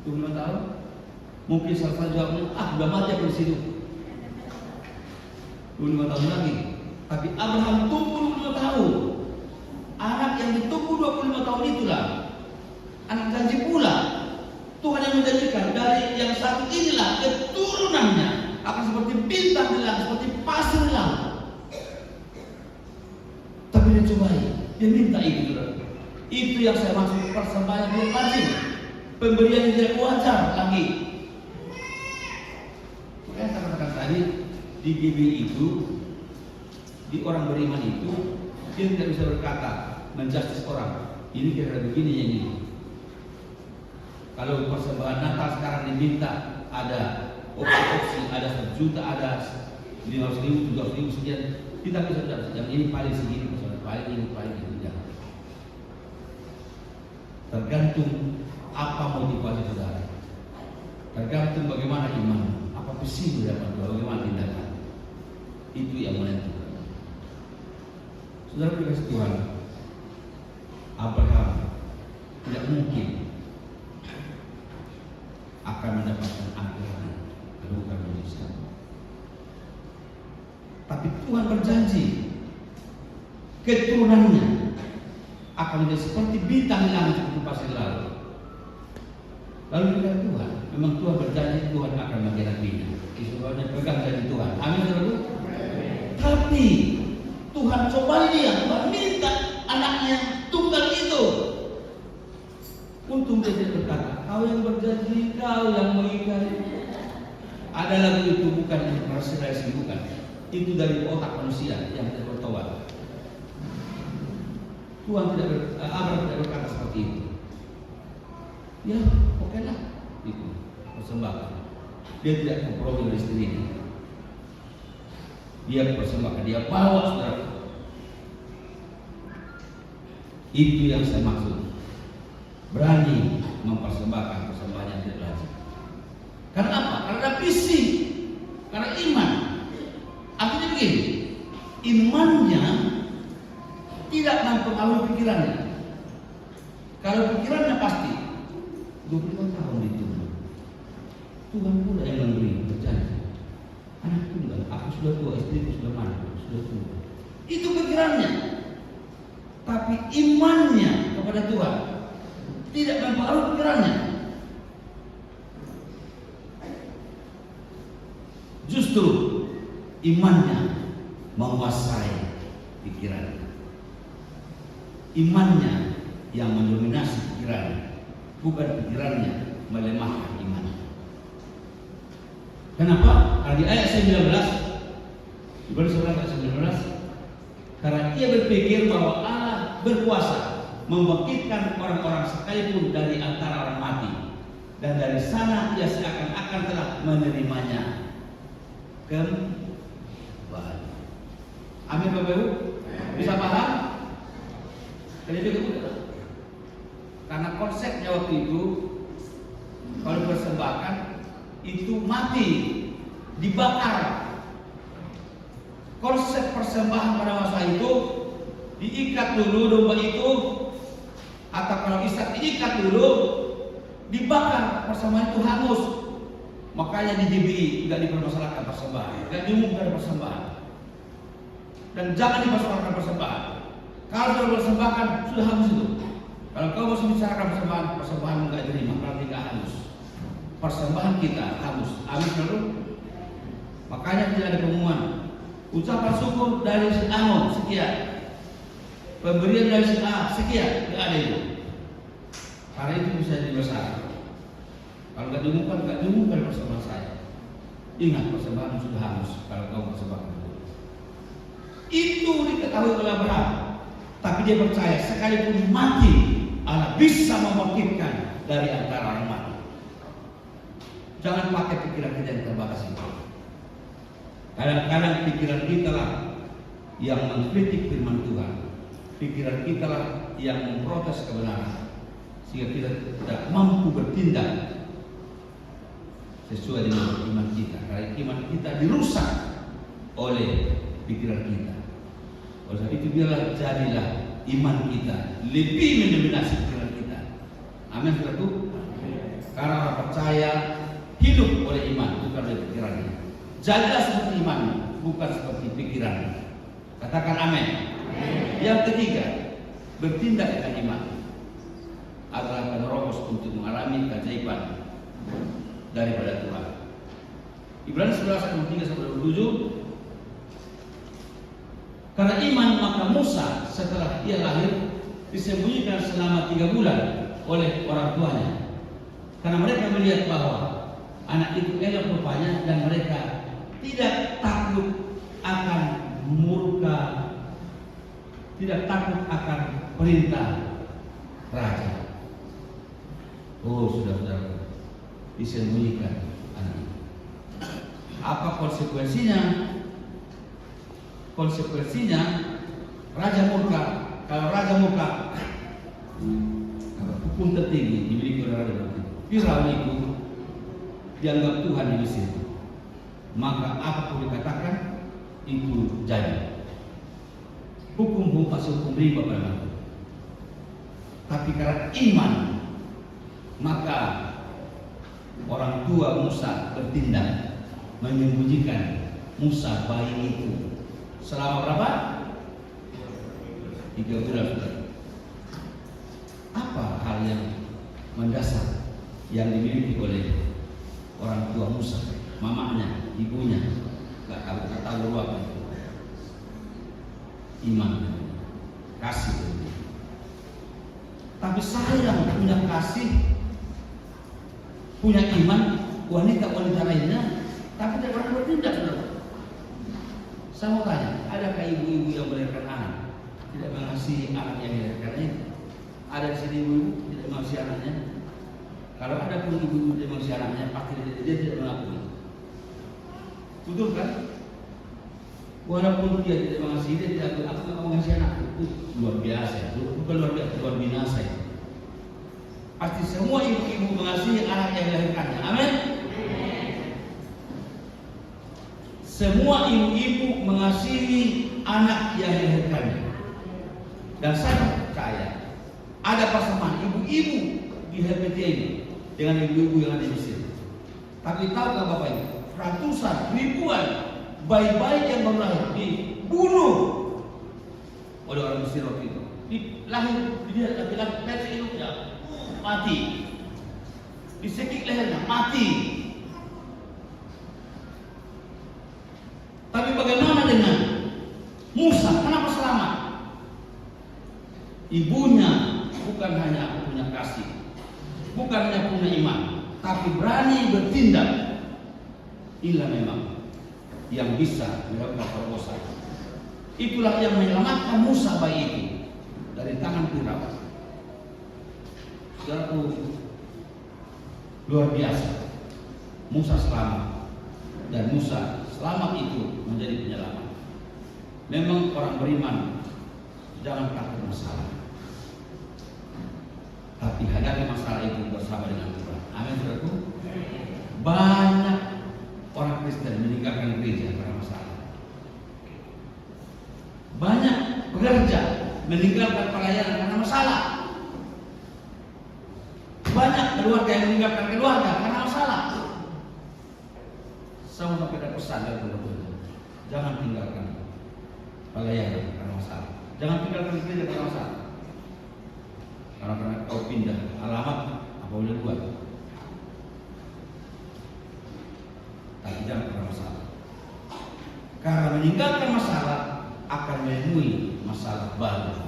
25 tahun? Mungkin salah satu jawabnya, udah mati aku di situ. 25 tahun lagi. Tapi Abraham tunggu 25 tahun. Anak yang ditunggu 25 tahun itulah anak janji pula. Tuhan yang menjanjikan dari yang satu inilah keturunannya akan seperti bintang di langit, seperti pasir di laut. Tapi dia cobai, dia minta itu. Itu yang saya maksud persembahan yang lazim, pemberian yang tidak wajar lagi. Makanya saya katakan tadi di GBI itu, di orang beriman itu, dia tidak bisa berkata menjustis orang. Ini kira-kira begini yang ini. Kalau persembahan Natal sekarang diminta ada opsi, ada 1 juta, ada 500.000, 700.000 sekian, kita bisa dapat yang ini paling segini, paling ini. Jangan. Tergantung apa motivasi saudara, tergantung bagaimana iman, apa visi dapat, bagaimana tindakan. Itu yang menentukan. Saudara dikasih Tuhan, Abraham tidak mungkin akan mendapatkan anugerah bukan mujizat. Tapi Tuhan berjanji keturunannya akan menjadi seperti bintang di langit seperti pasir laut. Lalu kita Tuhan, memang Tuhan berjanji Tuhan akan menggenapinya. Istilahnya pegang janji Tuhan. Amin saudara. Tapi Tuhan coba dia, Tuhan minta anaknya yang tunggal itu. Untung dia tidak berkata, kau yang berjanji, kau yang mengikat. Ada lagu itu bukan realisasi, bukan. Itu dari otak manusia yang tidak bertobat. Tuhan Abraham tidak berkata seperti itu. Ya, oke lah, itu persembahkan. Dia tidak kompromi dengan istrinya. Dia persembahkan, dia bawa saudara. Itu yang saya maksud. Berani mempersembahkan persembahan yang tidak lazim. Karena apa? Karena visi, karena iman. Artinya begini, imannya tidak mempengaruhi pikirannya. Kalau pikirannya pasti 25 tahun ditunggu. Tuhan pula yang memberi berjanji. Anak tunggal, aku sudah tua, istriku sudah mati, sudah tua. Itu pikirannya. Tapi imannya kepada Tuhan tidak mempengaruhi pikirannya. Justru imannya menguasai pikirannya. Imannya yang mendominasi pikirannya, bukan pikirannya melemahkan imannya. Kenapa? Karena di ayat 19, di surat 19, karena ia berpikir bahwa Allah berkuasa membangkitkan orang-orang sekalipun dari antara orang mati, dan dari sana ia seakan-akan telah menerimanya kembali. Amin Bapak Ibu? Bisa paham? Karena konsepnya waktu itu, kalau persembahkan itu mati, dibakar. Konsep persembahan pada masa itu diikat dulu domba itu, atau kalau Ishak diikat dulu, dibakar, persembahan itu hangus. Makanya di GBI nggak dipermasalahkan persembahan, nggak diumumkan persembahan, dan jangan dipersoalkan persembahan. Kalau sudah persembahkan sudah hangus itu. Kalau kau mau membicarakan persembahan, persembahan nggak diterima, berarti nggak hangus. Persembahan kita hangus. Amin dulu. Makanya tidak ada pengumuman. Ucapan syukur dari si Amon sekian, pemberian dari si A sekian, nggak ada itu. Karena itu bisa dibesarkan. Kalau nggak diumumkan persembahan saya. Ingat, persembahan sudah hangus kalau kau persembahkan itu. Itu diketahui oleh Abraham. Tapi dia percaya sekalipun mati, Allah bisa membangkitkan dari antara orang mati. Jangan pakai pikiran kita yang terbatas itu. Kadang-kadang pikiran kita lah yang mengkritik firman Tuhan. Pikiran kita lah yang memprotes kebenaran, sehingga kita tidak mampu bertindak sesuai dengan iman kita. Karena iman kita dirusak oleh pikiran kita. Oleh sebab itu biarlah jadilah iman kita lebih mendominasi pikiran kita. Amin saudaraku. Karena orang percaya hidup oleh iman, bukan oleh pikirannya. Jadilah seperti iman, bukan seperti pikiran. Katakan amin. Yang ketiga, bertindak dengan iman adalah menerobos untuk mengalami keajaiban daripada Tuhan. Ibrani 11:3-27. Karena iman maka Musa setelah ia lahir disembunyikan selama 3 bulan oleh orang tuanya, karena mereka melihat bahwa anak itu elok rupanya dan mereka tidak takut akan murka, tidak takut akan perintah raja. Oh saudara-saudara, disembunyikan anak itu. Apa konsekuensinya? Konsekuensinya raja murka. Kalau raja murka, hukum tertinggi dimiliki oleh raja murka. Firaun itu dianggap Tuhan di Mesir. Maka apapun dikatakan itu jadi. Hukum masih hukum riba pada waktu. Tapi karena iman, maka orang tua Musa bertindak menyembunyikan Musa bayi itu selama berapa? 3 bulan. Apa hal yang mendasar yang dimiliki oleh orang tua Musa, mamanya, ibunya, nggak tahu apa itu. Iman, kasih. Tapi sayang punya kasih, punya iman wanita-wanita lainnya, tapi tidak pernah bertindak. Saya mau tanya, adakah ibu-ibu yang melahirkan anak tidak mengasihi anak yang dilahirkannya? Ada di sini ibu tidak mengasihi anaknya? Kalau ada pun ibu tidak mengasihi anaknya, pasti dia tidak mengakui. Betul kan? Walaupun dia tidak mengasihi, dia tidak aku tidak mengasihi anakku. Itu luar biasa, bukan luar biasa, luar binasa. Pasti semua ibu-ibu mengasihi anak yang dilahirkannya. Amin. Semua ibu-ibu mengasihi anak yang dilahirkannya. Dan saya percaya ada persamaan ibu-ibu di HPT ini dengan ibu-ibu yang ada di Mesir. Tapi tahukah Bapak Ibu, ratusan, ribuan bayi-bayi yang baru lahir dibunuh oleh orang Mesir waktu itu. Lahir dia laki-laki hidupnya mati, disekik lehernya mati. Tapi bagaimana dengan Musa? Kenapa selamat? Ibunya bukan hanya punya kasih, bukan hanya punya iman, tapi berani bertindak. Inilah memang yang bisa melakukan terobosan. Itulah yang menyelamatkan Musa bayi itu dari tangan Firaun. Saudaraku, luar biasa. Musa selamat, dan Musa selamat itu menjadi penyelamat. Memang orang beriman jangan takut masalah, tapi hadapi masalah itu bersama dengan Tuhan. Amin, saudaraku. Banyak orang Kristen meninggalkan gereja karena masalah. Banyak pekerja meninggalkan pelayanan karena masalah. Banyak keluarga yang meninggalkan keluarga karena masalah. Saya mau sampaikan pesan dari Tuhan. Jangan tinggalkan pelayanan karena masalah. Jangan tinggalkan gereja karena masalah. Karena kau pindah alamat, apa boleh buat? Tapi jangan karena masalah. Karena meninggalkan masalah akan menemui masalah baru.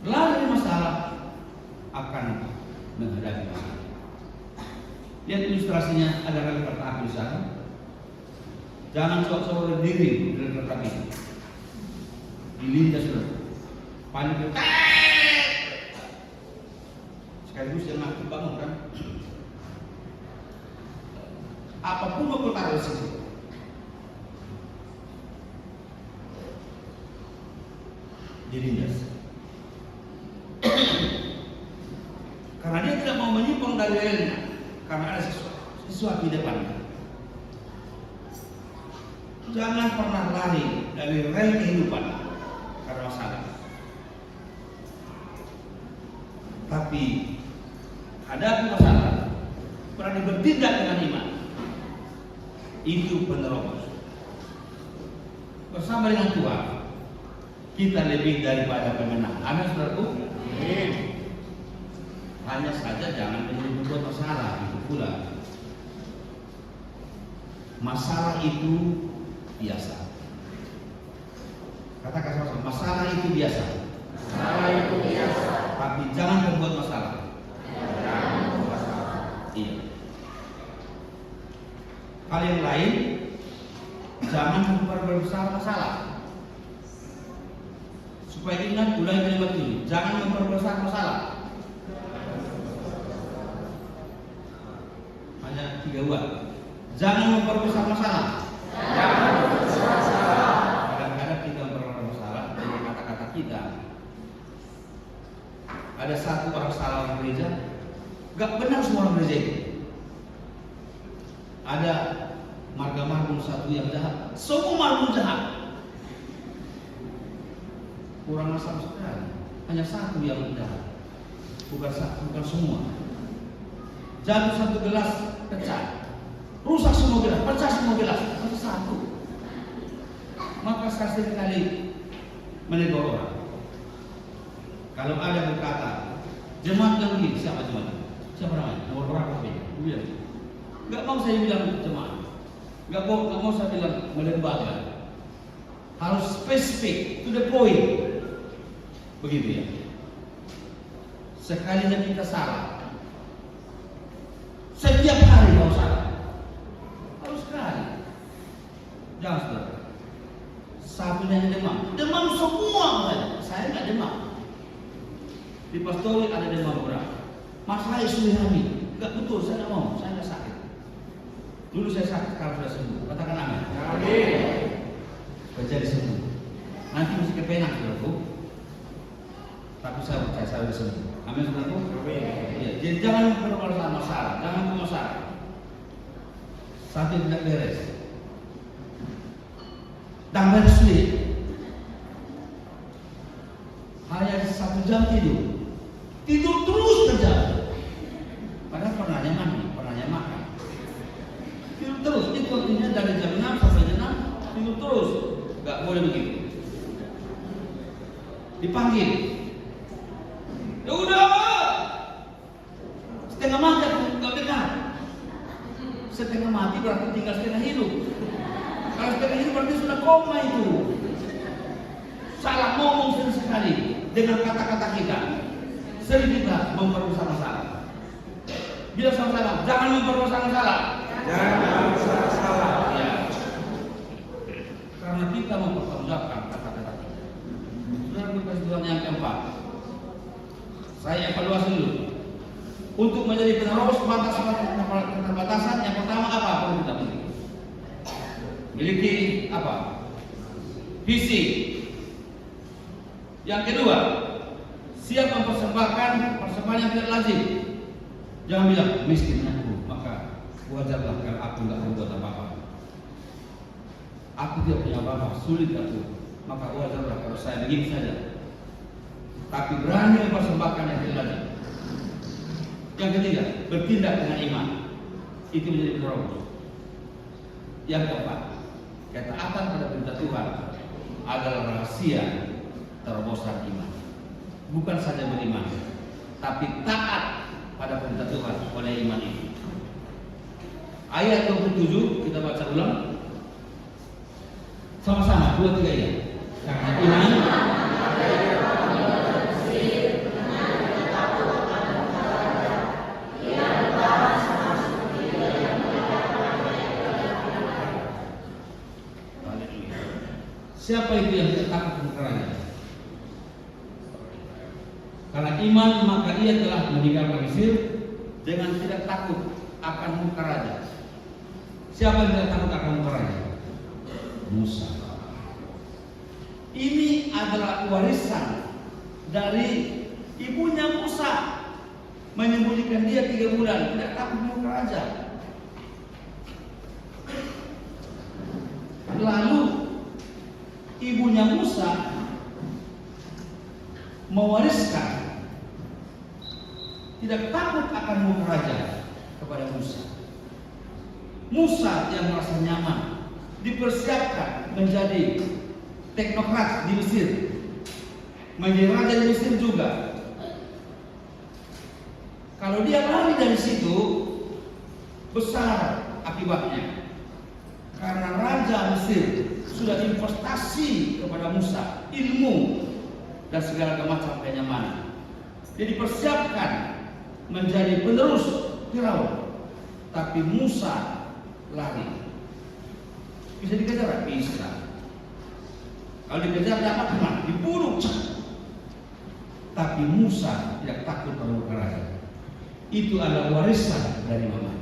Lari dari masalah akan menghadapi masalah. Lihat ilustrasinya, ada rel kereta api di sana. Jangan sok-sok berdiri di rel kereta api. Dilindas sudah. Panik. Sekaligus yang mati bangun kan. Apapun mau taruh di sini. Dilindas. Karena dia tidak mau menyimpang dari relnya, karena ada sesuatu di depannya. Jangan pernah lari dari rel kehidupan karena masalah. Tapi hadapi masalah, berani bertindak dengan iman. Itu penerobos. Bersama dengan Tuhan, kita lebih daripada pemenang. Amin, saudaraku. Hanya saja jangan membuat masalah, itu pula. Masalah itu biasa. Katakan sama-sama, masalah itu biasa. Masalah itu biasa. Tapi jangan membuat masalah. Iya. Hal yang lain, jangan memperbesar masalah. Supaya ingat, ulangi kalimat ini, jangan memperbesar masalah. Hanya 3 buat. Jangan memperbesar masalah. Jangan memperbesar masalah. Kadang-kadang kita memperbesar masalah dengan kata-kata kita. Ada satu orang salah orang gereja, gak benar semua orang gereja itu. Ada marga-margum satu yang jahat, semua margum jahat. Kurang asam sekali. Hanya satu yang jahat, bukan semua. Jatuh satu gelas, pecah. Rusak semua gelas, pecah semua gelas. Hanya satu. Maka sekali menegur orang. Kalau ada berkata, jemaat yang begini, siapa jemaat? Siapa namanya? Nomor berapa? Bilang. Nggak mau saya bilang jemaat. Nggak mau saya bilang melembaga. Harus spesifik, to the point. Begitu ya. Sekalinya kita salah, setiap hari mau salah, harus sekali. Jangan saudara. Satunya demam semua saya nggak demam. Di pastori ada demam berat. Masalah isu hamil, nggak betul, saya nggak mau, saya nggak sakit. Dulu saya sakit, sekarang sudah sembuh. Katakan amin. Menjadi sembuh. Nanti mesti ke Penang, saudaraku. Tapi saya percaya saya sudah sembuh. Amin, saudaraku. Ya, jadi jangan bermasalah masalah, jangan bermasalah. Satu tidak beres. Dan beres sulit. Hanya 1 jam tidur terus kerja. Padahal pernah mandi, pernah makan. Tidur terus, itu artinya dari jam 6 sampai jam 6 tidur terus. Gak boleh begitu. Dipanggil. Ya udah. Setengah mati aku gak dengar. Setengah mati berarti tinggal setengah hidup. Kalau setengah hidup berarti sudah koma itu. Salah ngomong sekali dengan kata-kata kita. Sering kita memperbesar masalah. Bila sama-sama, jangan memperbesar masalah. Jangan salah. Ya. Karena kita mempertanggungjawabkan kata-kata kita. Saudara kesimpulan yang keempat, saya evaluasi dulu. Untuk menjadi penerus keterbatasan yang pertama apa perlu kita miliki? Miliki apa? Visi. Yang kedua, siap mempersembahkan persembahan yang tidak lazim. Jangan bilang miskin aku, maka wajarlah kalau aku nggak berbuat apa-apa. Aku tidak punya apa-apa, sulit aku, maka wajarlah kalau saya begini saja. Tapi berani mempersembahkan yang tidak lazim. Yang ketiga, bertindak dengan iman. Itu menjadi penerus. Yang keempat, ketaatan pada perintah Tuhan adalah rahasia terobosan iman. Bukan saja beriman, tapi taat pada perintah Tuhan oleh iman ini. Ayat 27 kita baca ulang. Sama-sama 2, 3 ya. Karena iman siapa itu yang tidak takut kemukarannya? Karena iman maka ia telah meninggalkan Mesir dengan tidak takut akan muka raja. Siapa yang tidak takut akan muka raja? Musa. Ini adalah warisan dari ibunya Musa, menyembunyikan dia 3 bulan tidak takut muka raja. Lalu ibunya Musa mewariskan tidak takut akan muka raja kepada Musa. Musa yang merasa nyaman dipersiapkan menjadi teknokrat di Mesir, menjadi raja di Mesir juga. Kalau dia lari dari situ, besar akibatnya. Karena raja Mesir sudah investasi kepada Musa ilmu dan segala macam kenyamanan. Jadi persiapkan menjadi penerus Firaun. Tapi Musa lari. Bisa dikejar? Bisa. Kalau dikejar dapat kemana? Dibunuh. Tapi Musa tidak takut pada muka raja. Itu adalah warisan dari mama.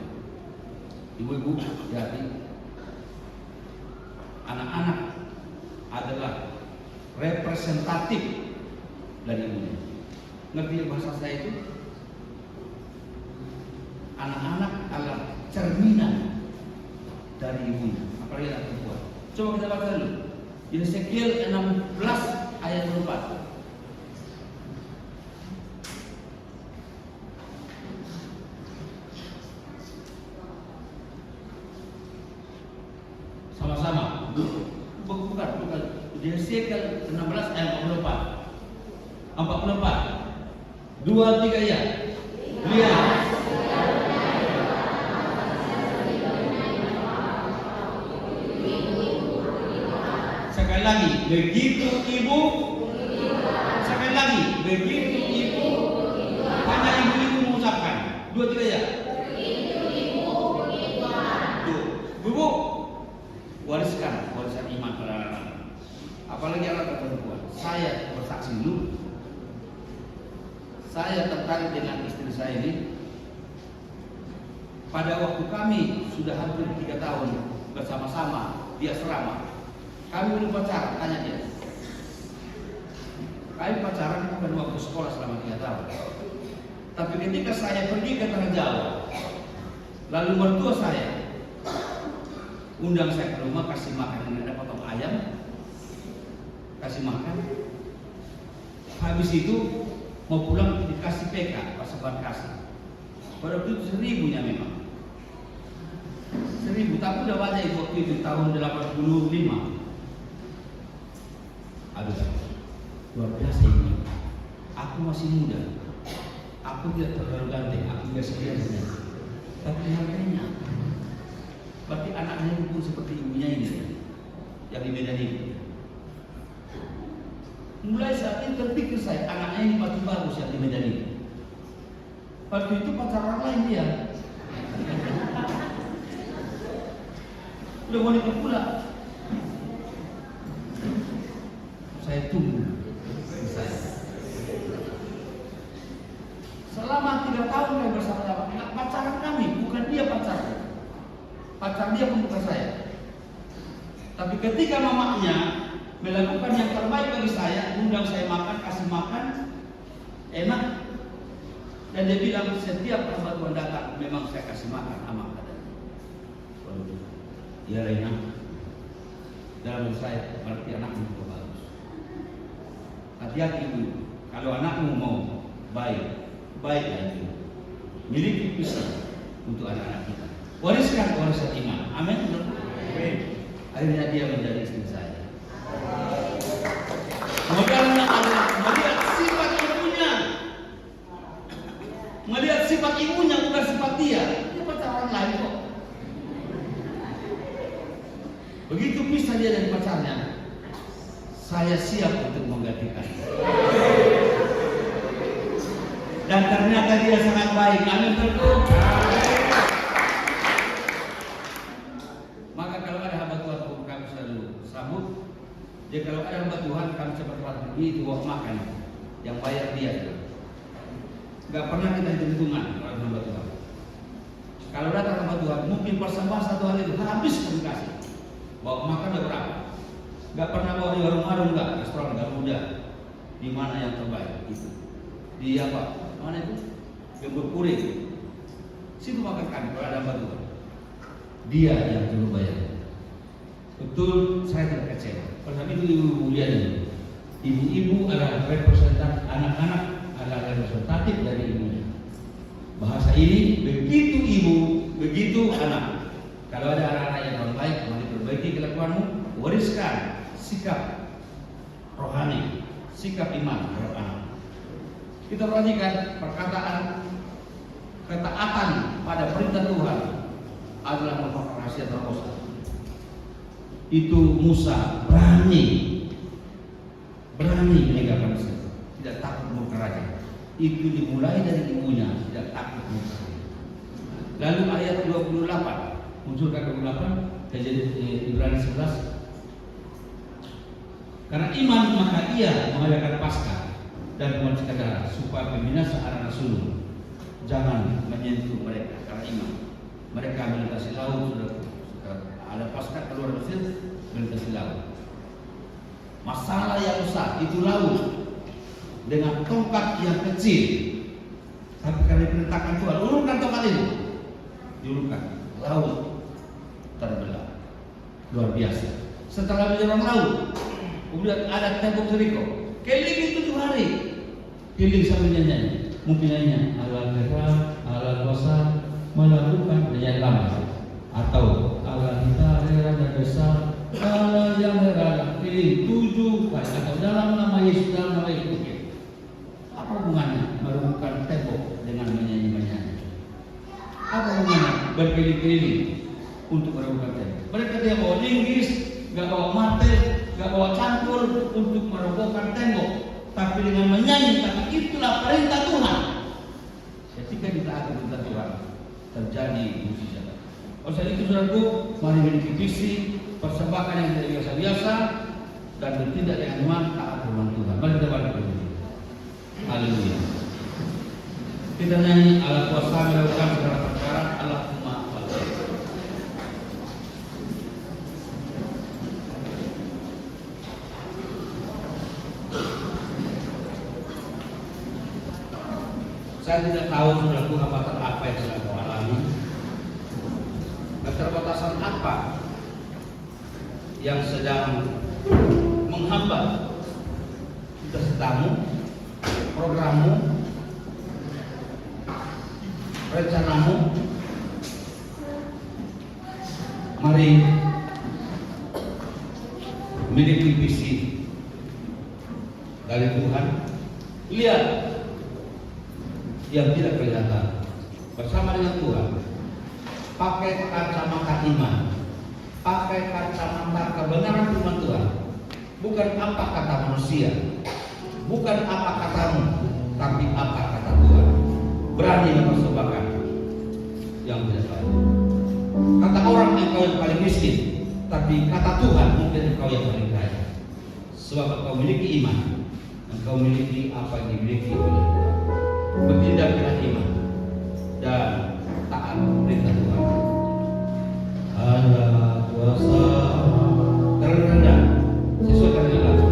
Ibu-ibu, hati. Anak-anak adalah representatif dari ibunya. Ngerti bahasa saya itu? Anak-anak adalah cerminan dari ibunya. Apalagi anak perempuan. Coba kita baca dulu. Yesekiel 16 ayat 24. Sama-sama. Bukan. Yesekiel 16 ayat 24. 45. 44. 2, 3 ya. Lihat. Sekali lagi, begitu ibu. Sekali lagi, begitu ibu. Hanya ibu-ibu mengucapkan. 2, 3 ya. Bu, wariskan warisan iman pada anak-anak. Apalagi anak perempuan. Saya bersaksi dulu. Saya tertarik dengan istri saya ini. Pada waktu kami sudah hampir 3 tahun bersama-sama, dia serama. Kami belum pacaran, tanya dia. Kami pacaran bukan waktu sekolah selama 3 tahun. Tapi ketika saya pergi ke Tanah Jawa, lalu mertua saya undang saya ke rumah, kasih makan, ada potong ayam, kasih makan. Habis itu mau pulang dikasih PK, pasokan kasih. Pada waktu itu 1000-nya memang. 1000, tapi udah banyak itu waktu itu tahun 85. Aduh, luar biasa ini. Aku masih muda. Aku tidak terlalu ganteng, aku biasa-biasa. Tapi harganya. Berarti anaknya pun seperti ibunya ini, yang di Medan ini. Mulai saat itu terpikir saya, anaknya ini pasti bagus yang di Medan ini. Waktu itu pacaran lain dia. Udah mau nikah pula. Saya tunggu saya. Selama 3 tahun kami bersama-sama, pacaran kami, bukan dia pacaran. Pacar dia pun bukan saya. Tapi ketika mamanya melakukan yang terbaik bagi saya, undang saya makan, kasih makan, enak. Dan dia bilang setiap hamba Tuhan datang, memang saya kasih makan sama katanya. Ya Lena, dalam hidup saya berarti anakmu juga bagus. Hati-hati ibu, kalau anakmu mau baik, baiklah itu. Miliki visi untuk anak-anak kita. Wariskan warisan iman. Amin. Akhirnya dia menjadi istri saya. Modalnya adalah melihat sifat ibunya. Melihat sifat ibunya bukan sifat dia. Dia pacaran lain kok. Begitu pisah dia dari pacarnya, saya siap untuk menggantikan. Dan ternyata dia sangat baik. Amin betul. Maka kalau ada hamba Tuhan kami selalu sambut. Jadi kalau ada hamba Tuhan kami cepat pergi itu bawa makan, yang bayar dia. Gak pernah kita hitung-hitungan kalau hamba Tuhan. Kalau datang hamba Tuhan, mungkin persembahan 1 hari itu habis kami kasih. Bawa makan udah berapa? Gak pernah bawa di warung-warung, enggak, restoran enggak mudah. Di mana yang terbaik itu? Di apa? Mana itu? Gembur Puri. Situ makan kami kalau ada hamba Tuhan. Dia yang dulu bayar. Betul, saya tidak kecewa. Pada itu ibu lihat ini. Ibu-ibu adalah representatif, anak-anak adalah representatif dari ibunya. Bahasa ini begitu ibu, begitu anak. Kalau ada anak-anak yang baik, mari perbaiki kelakuanmu, wariskan sikap rohani, sikap iman terhadap anak. Kita perhatikan perkataan ketaatan pada perintah Tuhan adalah merupakan rahasia terbesar. Itu Musa berani meninggalkan Mesir, tidak takut murka raja. Itu dimulai dari ibunya, tidak takut murka raja. Lalu ayat 28, munculkan 28, Kejadian Ibrani 11. Karena iman maka ia mengadakan Paskah dan memancarkan darah supaya pembinasa anak sulung jangan menyentuh mereka karena iman. Mereka melintasi laut, ada Paskah keluar Mesir, melintasi laut. Masalah yang besar itu laut dengan tongkat yang kecil. Tapi karena diperintahkan Tuhan, ulurkan tongkat itu, diulurkan, laut terbelah. Luar biasa. Setelah menyeberang laut, kemudian ada tembok Jeriko. Keliling 7 hari. Keliling sambil nyanyi. Mungkin nyanyi Allah Kera, Allah Kuasa melakukan nyanyi lama. Atau Allah kita heran dan besar, Allah yang heran pilih 7 kali. Atau dalam nama Yesus, dalam nama Yesus. keliling untuk merobohkan tembok. Mereka tidak bawa linggis, nggak bawa mater, nggak bawa cangkul untuk merobohkan tembok, tapi dengan menyanyi. Tapi itulah perintah Tuhan. Ketika ditaati perintah Tuhan, terjadi mukjizat. Oleh sebab itu, saudaraku, mari memiliki visi persembahan yang tidak biasa-biasa dan bertindak dengan iman taat firman Tuhan. Mari kita balik dulu. Haleluya. Kita nyanyi Allah kuasa melakukan segala perkara, Allah Maha Kuasa. Saya tidak tahu saudaraku hambatan apa yang sedang kau alami, keterbatasan apa yang sedang menghambat cita-citamu, programmu, rencanamu. Mari memiliki visi dari Tuhan. Lihat yang tidak kelihatan bersama dengan Tuhan. Pakai kacamata iman, pakai kacamata kebenaran firman Tuhan. Bukan apa kata manusia, bukan apa katamu, tapi apa kata Tuhan. Berani mempersembahkan yang tidak baik. Kata orang engkau yang paling miskin, tapi kata Tuhan mungkin engkau yang paling kaya. Sebab engkau memiliki iman, engkau memiliki apa yang dimiliki oleh Tuhan. Bertindak dengan iman dan taat perintah Tuhan. Allah kuasa. Terlalu rendah, sesuaikan dengan lagu.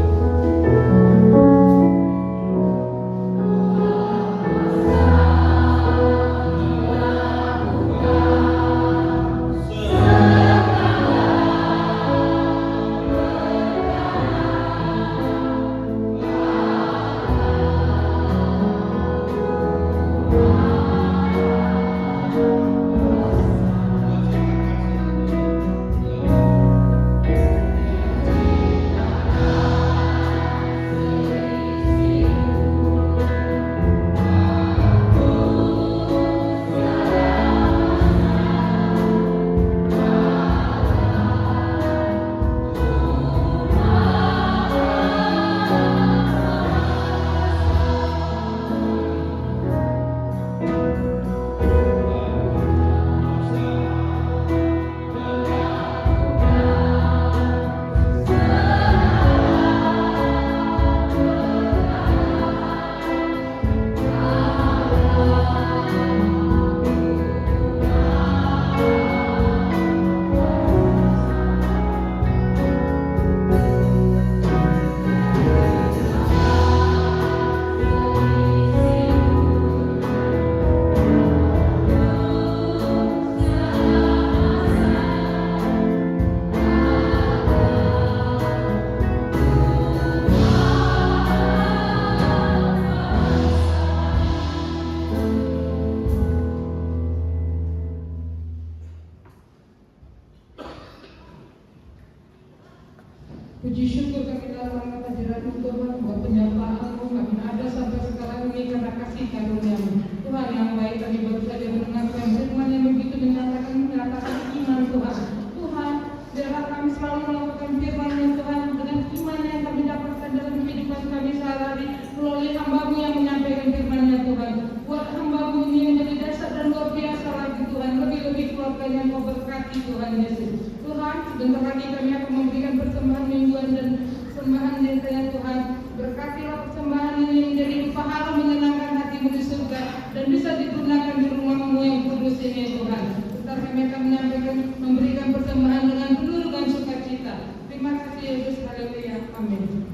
Puji syukur kami dalam kehadiran-Mu Tuhan, buat penyertaan-Mu kami ada sampai sekarang ini karena kasih karunia-Mu. Tuhan yang baik, kami baru saja mendengarkan firman yang begitu menyatakan iman Tuhan. Tuhan, biarlah kami selalu melakukan firman-Mu Tuhan dengan iman yang kami dapatkan dalam kehidupan kami sehari-hari melalui hamba-Mu yang menyampaikan firman-Nya Tuhan. Buat hamba-Mu ini menjadi dasar dan luar biasa lagi Tuhan, lebih-lebih keluarga yang Kau berkati Tuhan Yesus. Tuhan, sebentar lagi kami akan memberikan persembahan mingguan dan persembahan desa Tuhan. Berkatilah persembahan ini menjadi pahala menyenangkan hati-Mu di surga dan bisa digunakan di rumah-Mu yang kudus ini Tuhan. Sebentar kami akan menyampaikan, memberikan persembahan dengan penuh dan sukacita. Terima kasih Yesus, haleluya, amin.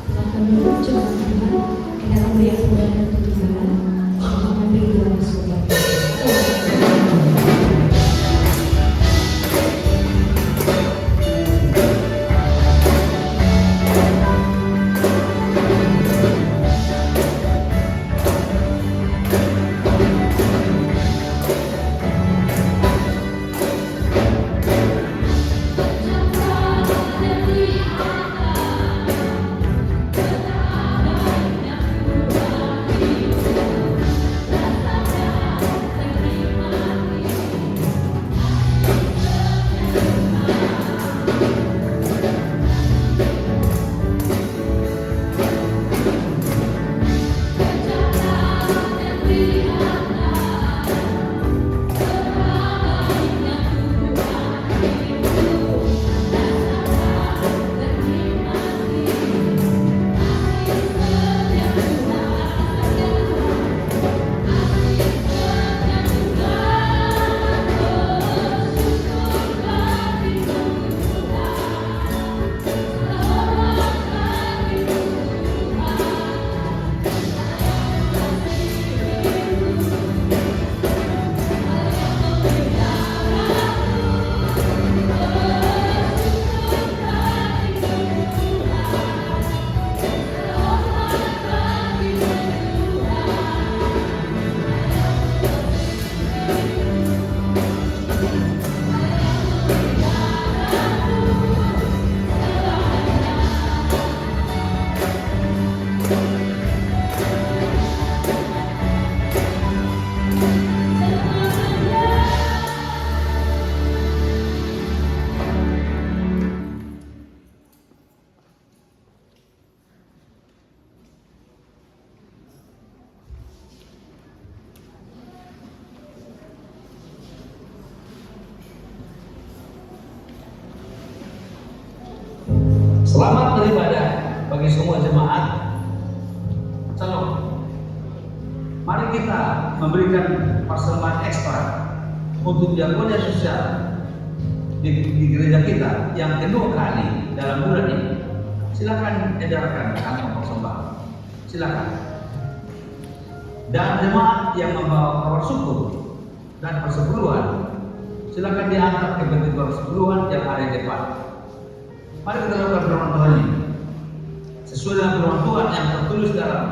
Silakan duduk, coba Tuhan. Kita akan beri persembahan untuk Tuhan. Kita akan beri Tuhan surga. Thank you. semua jemaat. Salam. Mari kita memberikan persembahan ekstra untuk diakonia sosial di gereja kita yang kedua kali dalam bulan ini. Silakan edarkan kantong persembahan. Silakan. Dan jemaat yang membawa kabar syukur dan persepuluhan, silakan diangkat ke bentuk persepuluhan yang ada di depan. Mari kita lakukan firman Tuhan ini sesuai dengan firman Tuhan yang tertulis dalam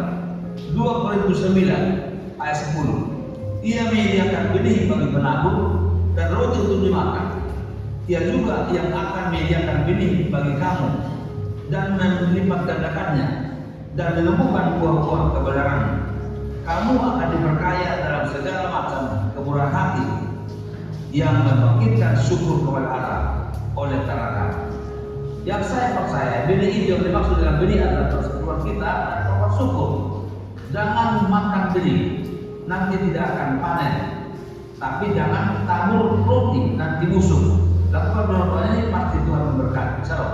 2 Korintus 9 ayat 10. Ia menyediakan benih bagi penabur dan roti untuk dimakan. Ia juga yang akan menyediakan benih bagi kamu dan melipat gandakannya dan menumbuhkan buah-buah kebenaran. Kamu akan diperkaya dalam segala macam kemurahan hati yang membangkitkan syukur kepada Allah oleh tarakan. Yang saya percaya benih itu yang dimaksud dengan benih adalah persekutuan kita dan kabar syukur. Jangan makan benih, nanti tidak akan panen. Tapi jangan tabur roti, nanti busuk. Lakukan doa ini pasti Tuhan memberkati. Salam.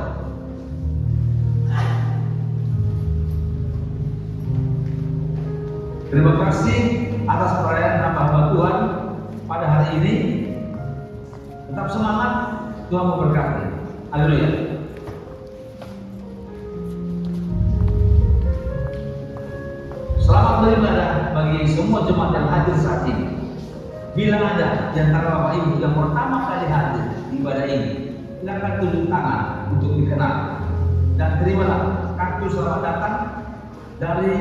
Terima kasih atas perayaan hamba Tuhan pada hari ini. Tetap semangat, Tuhan memberkati. Haleluya. Selamat beribadah bagi semua jemaat yang hadir saat ini. Bila ada di antara Bapak Ibu yang pertama kali hadir di ibadah ini, silakan tunjuk tangan untuk dikenal dan terimalah kartu selamat datang dari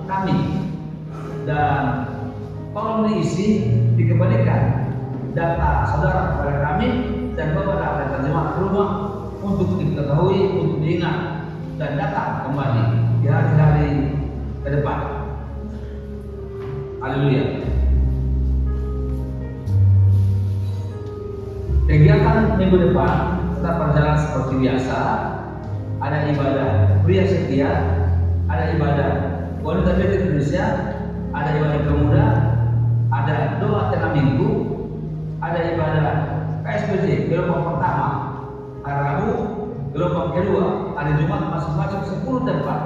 kami. Dan tolong diisi, dikembalikan data saudara kepada kami dan bawa data terjemah ke rumah untuk diketahui, untuk diingat dan datang kembali di hari-hari ke depan. Haleluya. Kegiatan minggu depan tetap berjalan seperti biasa. Ada ibadah pria setia, ada ibadah wanita Bethel Indonesia, ada ibadah pemuda, ada doa tengah minggu, ada ibadah KSPJ gelombang pertama hari Rabu, gelombang kedua hari Jumat, masing-masing 10 tempat.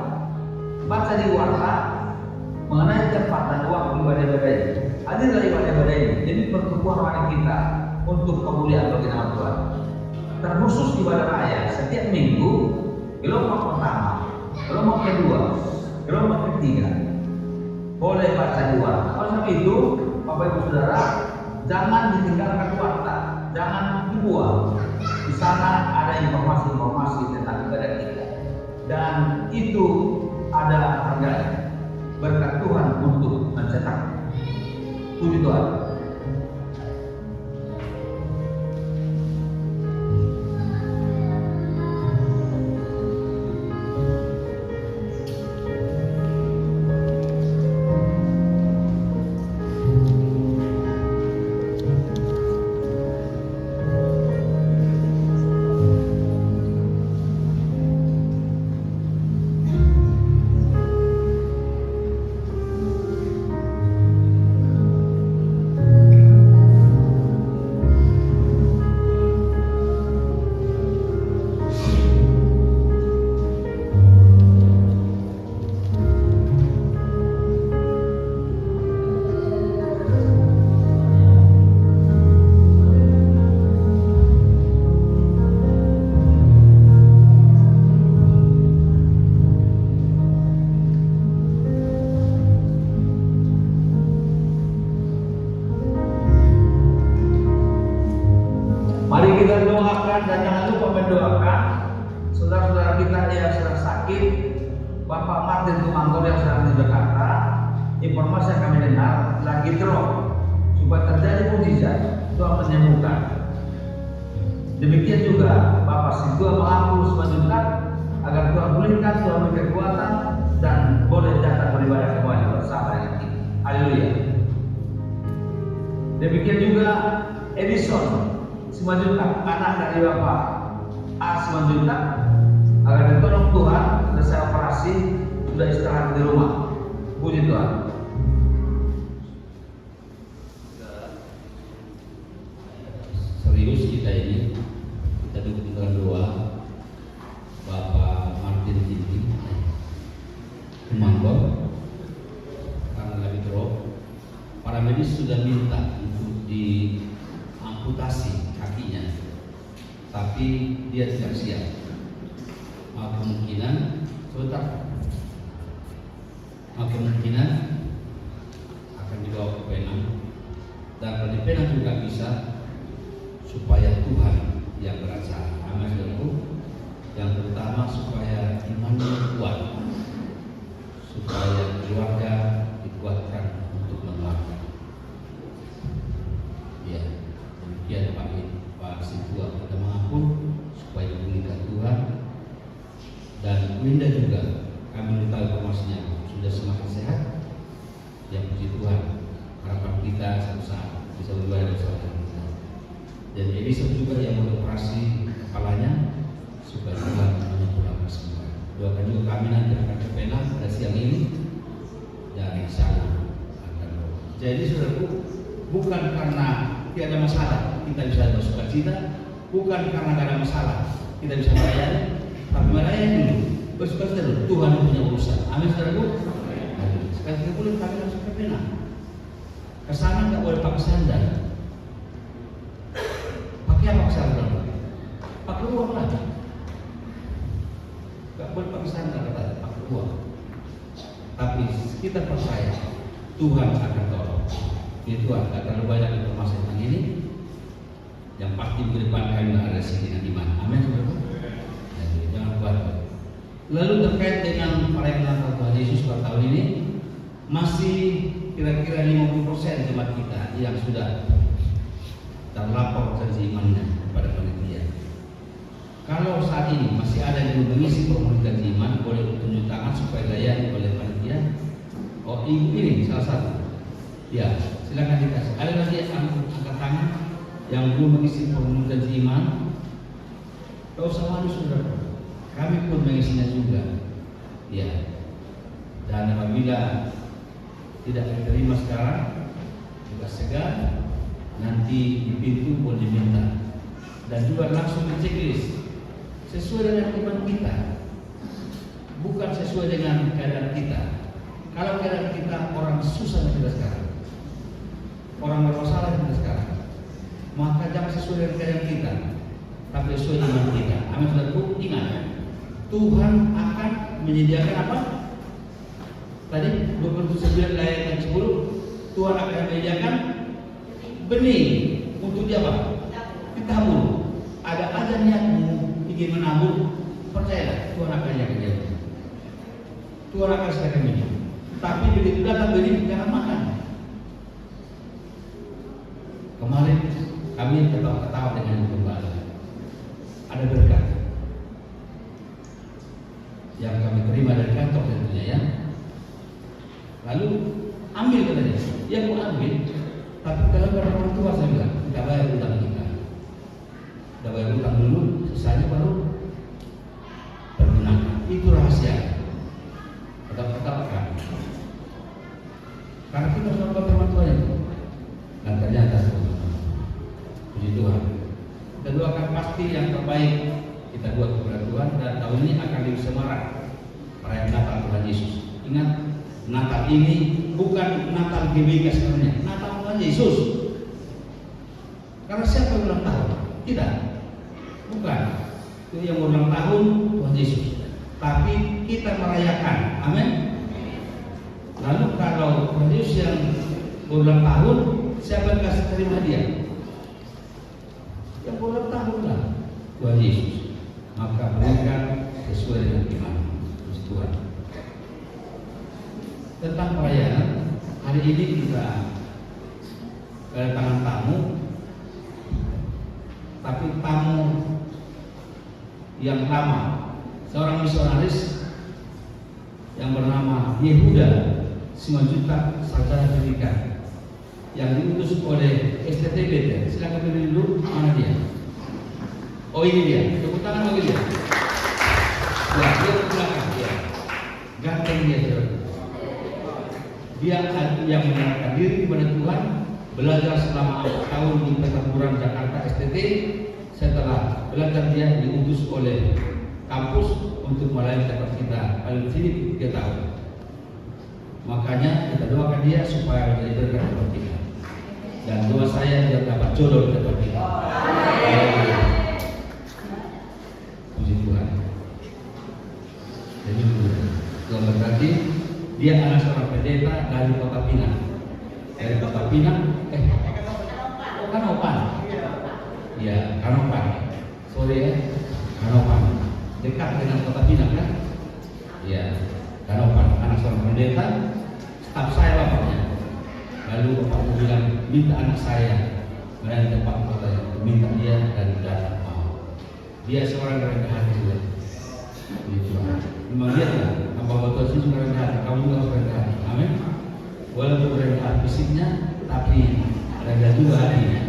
Baca di warta mengenai tempat dan waktu ibadah-ibadah ini. Hadirlah ibadah-ibadah ini. Jadi pertumbuhan rohani kita untuk kemuliaan bagi nama Tuhan. Terkhusus ibadah raya setiap minggu, gelombang pertama, gelombang kedua, gelombang ketiga. Boleh baca di warta. Oleh sebab itu, Bapak Ibu Saudara, jangan ditinggalkan warta, jangan dibuang. Di sana ada informasi-informasi tentang ibadah kita, dan itu ada harganya. Berkat Tuhan untuk mencetak. Puji Tuhan. Mari kita doakan dan jangan lupa mendoakan saudara-saudara kita yang sedang sakit, Bapak Martin Tumangkor yang sedang di Jakarta. Informasi yang kami dengar lagi drop supaya terjadi mukjizat, Tuhan menyembuhkan. Demikian juga Bapak Sidua mengaku selanjutnya agar Tuhan pulihkan, Tuhan beri kekuatan dan boleh datang beribadah kembali bersama dengan kita. Haleluya. Demikian juga Edison Simanjuntak, anak dari Bapak A Simanjuntak, agar ditolong Tuhan selesai operasi, sudah istirahat di rumah. Puji Tuhan. Serius kita ini, kita dukung dengan doa Bapak Martin Jinting Anies sudah minta untuk diamputasi kakinya, tapi dia tidak siap. Maka kemungkinan akan dibawa ke Penang, dan kalau di Penang juga bisa, supaya Tuhan yang beracara. Amin, saudaraku. Yang pertama supaya imannya kuat, supaya keluarga dikuatkan untuk menguatkan. Ya, demikian Pak Situa kita mengampun supaya dipulihkan Tuhan, dan Winda juga kami minta informasinya sudah semakin sehat. Ya, puji Tuhan, harapan kita suatu saat bisa beribadah bersama kita. Dan Elisa juga yang mengoperasi kepalanya supaya Tuhan menyempurnakan semua. Doakan juga kami nanti akan ke Penang pada siang ini, dan insya Allah akan. Jadi saudaraku, bukan karena tidak ada masalah kita bisa bersuka cita, bukan karena tidak ada masalah kita bisa melayani, tapi melayani dulu, bersuka cita dulu. Tuhan yang punya urusan. Amin, saudaraku. Sekali boleh kami langsung ke Penang. Kesana nggak boleh pakai sandal. Pakai apa sandal? Pakai uang lah. Nggak boleh pakai sandal, katanya, pakai uang. Tapi kita percaya Tuhan akan tolong. Ini Tuhan, nggak terlalu banyak informasi tentang ini. Yang pasti ke depan kami ada dengan iman. Amin, saudara. Jadi jangan buat. Lalu terkait dengan pelayanan Tuhan Yesus pada tahun ini, masih kira-kira 50% jemaat kita yang sudah terlapor janji imannya kepada panitia. Kalau saat ini masih ada yang mengisi formulir janji iman, boleh tunjuk tangan supaya dilayani oleh panitia. Oh, ini salah satu. Ya, silakan dikasih. Ada lagi yang angkat tangan yang belum mengisi formulir janji iman? Tidak usah malu, saudara. Kami pun mengisinya juga. Ya. Dan apabila tidak diterima sekarang, juga segar, nanti di pintu boleh diminta, dan juga langsung diceklis sesuai dengan iman kita, bukan sesuai dengan keadaan kita. Kalau keadaan kita orang susah yang kita sekarang, orang bermasalah yang kita sekarang, maka jangan sesuai dengan keadaan kita, tapi sesuai iman kita. Amin, saudaraku. Ingat, Tuhan akan menyediakan apa? Tadi 29 ayat 10, Tuhan akan menyediakan benih untuk dia apa? Ditabur. Ada niatmu ingin menabur, percayalah Tuhan akan menyediakan dia. Tuhan akan sediakan benih. Tapi begitu datang benih, jangan makan. Kemarin kami ketawa-ketawa dengan gembala. Ada berkat yang kami terima dari kantor tentunya, ya. Lalu ambil katanya, ya mau ambil, tapi kalau ada orang tua saya bilang, kita bayar utang kita. Kita bayar utang dulu, sisanya baru pergunakan. Itu rahasia. Tetap-tetapkan. Karena kita harus melakukan firman Tuhan itu. Dan ternyata, puji Tuhan. Kita doakan pasti yang terbaik kita buat kepada Tuhan, dan tahun ini akan lebih semarak perayaan Natal Tuhan Yesus. Ingat, Natal ini bukan Natal GBK sebenarnya, Natal Tuhan Yesus. Karena siapa yang ulang tahun? Tidak, bukan. Itu yang ulang tahun Tuhan Yesus. Tapi kita merayakan, amin. Lalu kalau Tuhan Yesus yang ulang tahun, siapa yang kasih terima dia? Yang ulang tahun lah Tuhan Yesus. Maka berikan sesuai dengan iman Tuhan. Tentang pelayanan, hari ini kita kedatangan tamu, tapi tamu yang lama, seorang misionaris yang bernama Yehuda Simanjuntak Sarjana Pendidikan yang diutus oleh STTB. Silakan berdiri dulu, mana dia? Oh, ini dia, tepuk tangan bagi dia. Ya, dia ke belakang, ya. Ganteng dia, saudara. Dia yang menyerahkan diri kepada Tuhan, belajar selama 4 tahun di Petamburan Jakarta STT. Setelah belajar dia diutus oleh kampus untuk melayani tempat kita paling sini 3 tahun. Makanya kita doakan dia supaya menjadi berkat buat kita. dan doa saya juga dapat jodoh dapat kita. Puji Tuhan. Jadi Tuhan berkati dia anak seorang pendeta dari Kota Pinang. Dari Kota Pinang, Kanopan. Ya, Kanopan. Sorry ya, Kanopan. Dekat dengan Kota Pinang kan? Ya, Kanopan. Anak seorang pendeta, staf saya bapaknya. Lalu bapaknya bilang, minta anak saya dari tempat kota, minta dia dan datang mau. Dia seorang rendah hati juga. Gitu. Memang lihatlah, apa betul sih rendah hati? Kamu juga harus rendah hati. Amin. Walaupun rendah fisiknya, tapi rendah juga hatinya.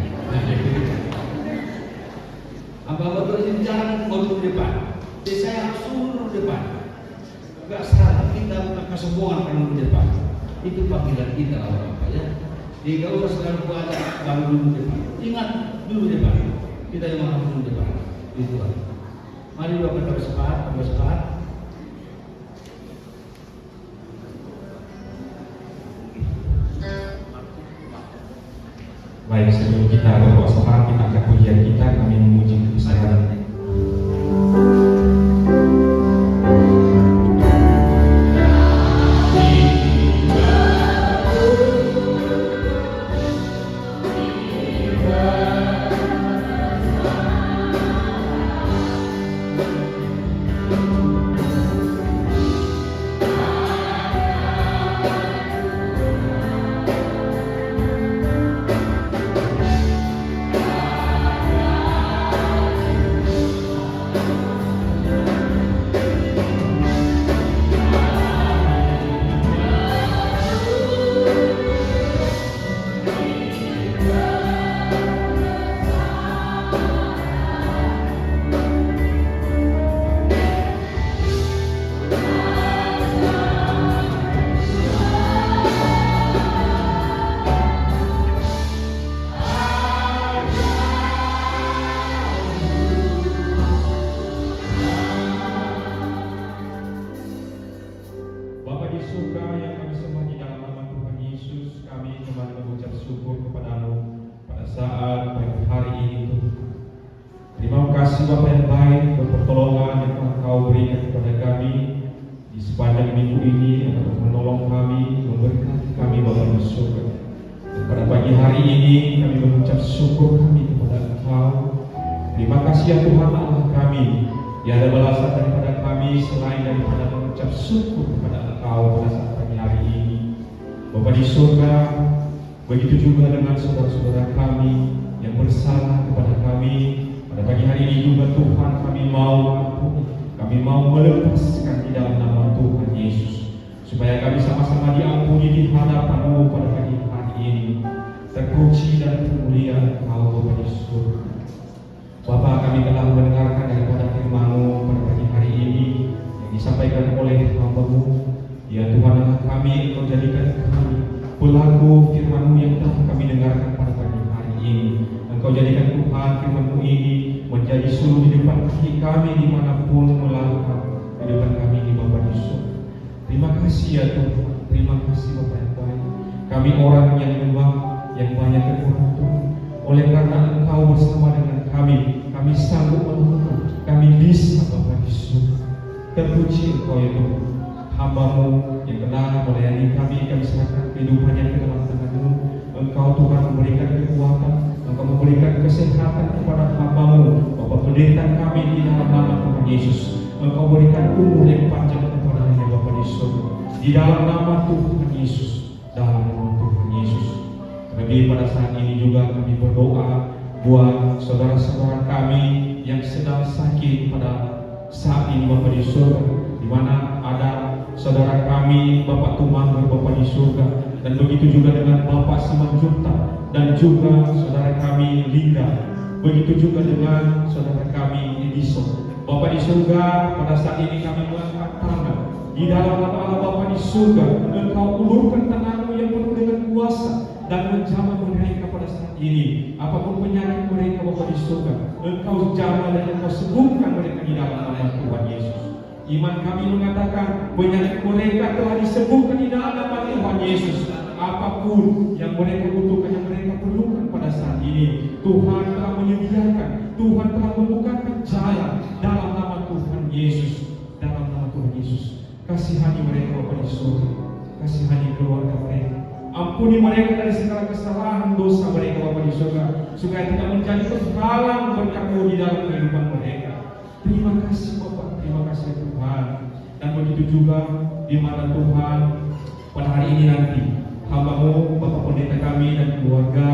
Apa betul sih jangan ngurus di depan? Jadi saya harus turun di depan. Enggak salah kita bukan kesombongan karena di depan. Itu panggilan kita Bapak ya. Jadi kalau selalu ada baru dulu di depan. Ingat dulu di depan. Kita yang harus dulu di depan. Itu kan. Mari Bapak kita bersepakat. Baik, sebelum kita berdoa, kita angkat pujian kita, kami memuji kebesaran. Bapak yang baik, pertolongan yang telah Kau berikan kepada kami di sepanjang minggu ini untuk menolong kami, memberkati kami Bapa di surga. Dan pada pagi hari ini kami mengucap syukur kami kepada Engkau. Terima kasih ya Tuhan Allah kami. Tiada balasan daripada kami selain daripada mengucap syukur kepada Engkau pada saat pagi hari ini. Bapa di surga, begitu juga dengan saudara-saudara kami yang bersalah kepada kami. Pada pagi hari ini juga Tuhan kami mau melepaskan di dalam nama Tuhan Yesus, supaya kami sama-sama diampuni di hadapan-Mu pada pagi hari ini. Terpuji dan termulia Engkau Bapa di surga. Bapa, kami telah mendengarkan daripada firman-Mu pada pagi hari ini yang disampaikan oleh hamba-Mu. Ya Tuhan Allah kami, Engkau jadikan kami pelaku firman-Mu yang telah kami dengarkan pada pagi hari ini. Engkau jadikan Tuhan firman-Mu ini menjadi suluh di depan kaki kami dimanapun melangkah, di depan kami di Bapa di surga. Terima kasih ya Tuhan, terima kasih Bapa yang baik. Kami orang yang lemah, yang banyak kekurangan Tuhan. Oleh karena Engkau bersama dengan kami sanggup menolong, kami bisa Bapa di surga. Terpuji Engkau ya Tuhan. Hamba-Mu yang telah melayani kami serahkan kehidupannya ke dalam tangan-Mu. Engkau Tuhan memberikan kekuatan, Engkau memberikan kesehatan kepada hamba-Mu, Bapak pendeta kami di dalam nama Tuhan Yesus. Engkau berikan umur yang panjang kepada-Nya Bapa di surga. Di dalam nama Tuhan Yesus, dalam nama Tuhan Yesus. Terlebih pada saat ini juga kami berdoa buat saudara-saudara kami yang sedang sakit pada saat ini Bapa di surga, di mana ada saudara kami Bapak Tumangga Bapa di surga, dan begitu juga dengan Bapak Simanjunta dan juga saudara kami Linda, begitu juga dengan saudara kami Edison. Bapak di surga, pada saat ini kami mengangkat tangan di dalam nama Allah Bapa di surga. Engkau ulurkan tangan-Mu yang penuh dengan kuasa dan menjamah mereka pada saat ini. Apapun penyakit mereka Bapa di surga, Engkau jamah dan Engkau sembuhkan mereka di dalam nama Tuhan Yesus. Iman kami mengatakan penyakit mereka telah disembuhkan di dalam nama Tuhan Yesus. apapun yang mereka butuhkan, yang mereka perlukan pada saat ini, Tuhan telah menyediakan, Tuhan telah membukakan jalan dalam nama Tuhan Yesus. Dalam nama Tuhan Yesus, kasihani mereka Bapa di surga, kasihani keluarga mereka, ampuni mereka dari segala kesalahan dosa mereka Bapa di surga, supaya tidak menjadi penghalang berkat-Mu di dalam kehidupan mereka. Terima kasih Bapa, terima kasih Tuhan. Dan begitu juga di mana Tuhan pada hari ini nanti hamba-Mu, Bapak Pendeta kami dan keluarga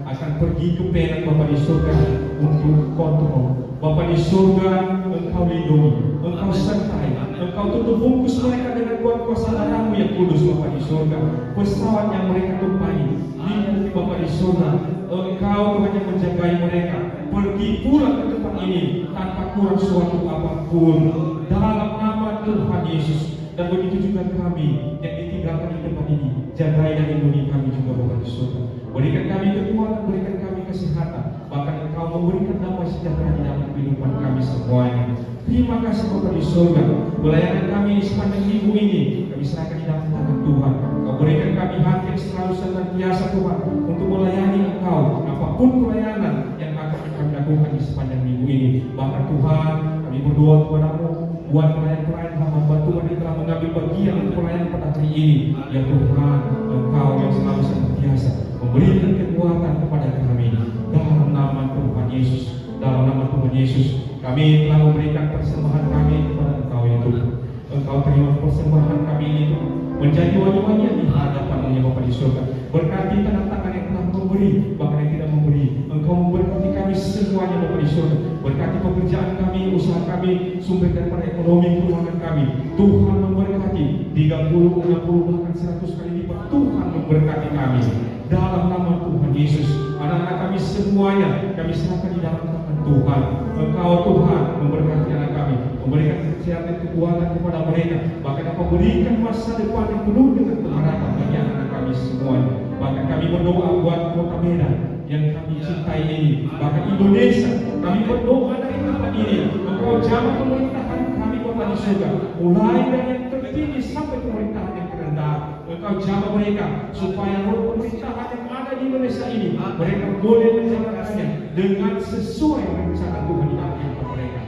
akan pergi ke Penang Bapa di surga untuk kontrol. Bapa di surga, Engkau lindungi, Engkau sertai, Engkau tutup bungkus mereka dengan kuat kuasa darah-Mu yang kudus Bapa di surga. Pesawat yang mereka tumpangi, lindungi Bapa di surga. Engkau Tuhan yang menjagai mereka pergi pulang ke tempat ini tanpa kurang suatu apapun dalam nama Tuhan Yesus. Dan begitu juga kami yang ditinggalkan di tempat ini, jagai dan lindungi kami juga Bapa di surga. Berikan kami kekuatan, berikan kami kesehatan, bahkan Engkau memberikan damai sejahtera di dalam kehidupan kami semuanya. Terima kasih Bapa di surga. Pelayanan kami sepanjang minggu ini kami serahkan di dalam tangan Tuhan. Kau berikan kami hati yang selalu senantiasa Tuhan untuk melayani Engkau apapun pelayanan yang akan kami lakukan di sepanjang minggu ini. Bahkan Tuhan, kami berdoa kepada-Mu buat pelayan-pelayan hamba Tuhan yang telah mengambil bagian untuk pelayanan pada hari ini. Ya Tuhan, Engkau yang selalu senantiasa memberikan kekuatan kepada kami dalam nama Tuhan Yesus. Dalam nama Tuhan Yesus, kami telah memberikan persembahan kami kepada Engkau ya Tuhan. Engkau terima persembahan kami itu menjadi wangi-wangian di hadapan-Mu Bapa di surga. Berkati tangan-tangan yang telah memberi, bahkan yang tidak memberi. Engkau memberkati kami semuanya Bapa di surga. Berkati pekerjaan kami, usaha kami, sumber daripada ekonomi keuangan kami. Tuhan memberkati 30, 60, bahkan 100 kali lipat. Tuhan memberkati kami dalam nama Tuhan Yesus. Anak-anak kami semuanya kami serahkan di dalam tangan Tuhan. Engkau Tuhan memberkati anak kami, memberikan kesehatan, kekuatan kepada mereka, bahkan Engkau berikan masa depan yang penuh dengan pengharapan bagi anak-anak kami semuanya. Bahkan kami berdoa buat kota Medan yang kami cintai ini, bahkan Indonesia. Kami berdoa dari tempat ini, Engkau jamah pemerintahan kami Bapa di surga, mulai dari yang tertinggi sampai pemerintahan yang terendah. Engkau jamah mereka supaya roh pemerintahan yang ada di Indonesia ini mereka boleh menjalankannya dengan sesuai rencana Tuhan di dalam kehidupan mereka.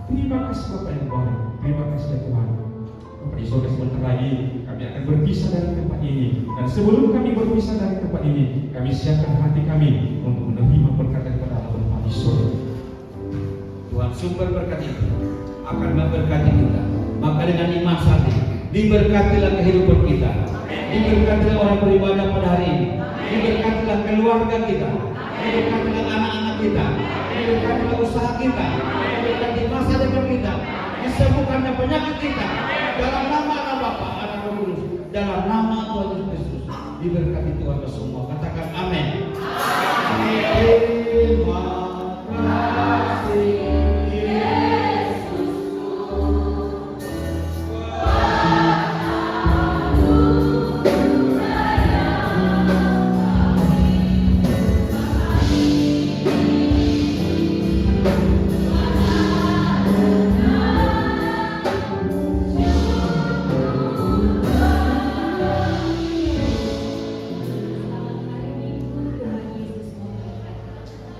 Terima kasih Bapa yang baik, terima kasih ya Tuhan. Bapa di surga, sebentar lagi kami akan berpisah dari tempat ini, dan sebelum kami berpisah dari tempat ini, kami siapkan hati kami untuk menerima berkat daripada Allah Bapa di surga. Tuhan sumber berkat itu akan memberkati kita. Maka dengan iman saat ini, diberkatilah kehidupan kita, diberkatilah orang beribadah pada hari ini, diberkatilah keluarga kita, diberkatilah anak-anak kita, diberkatilah usaha kita, diberkati masa depan kita, disembuhkannya penyakit kita dalam nama anak Bapa, anak Roh Kudus, dalam nama Tuhan Yesus Kristus. Diberkati Tuhan semua. Katakan amin.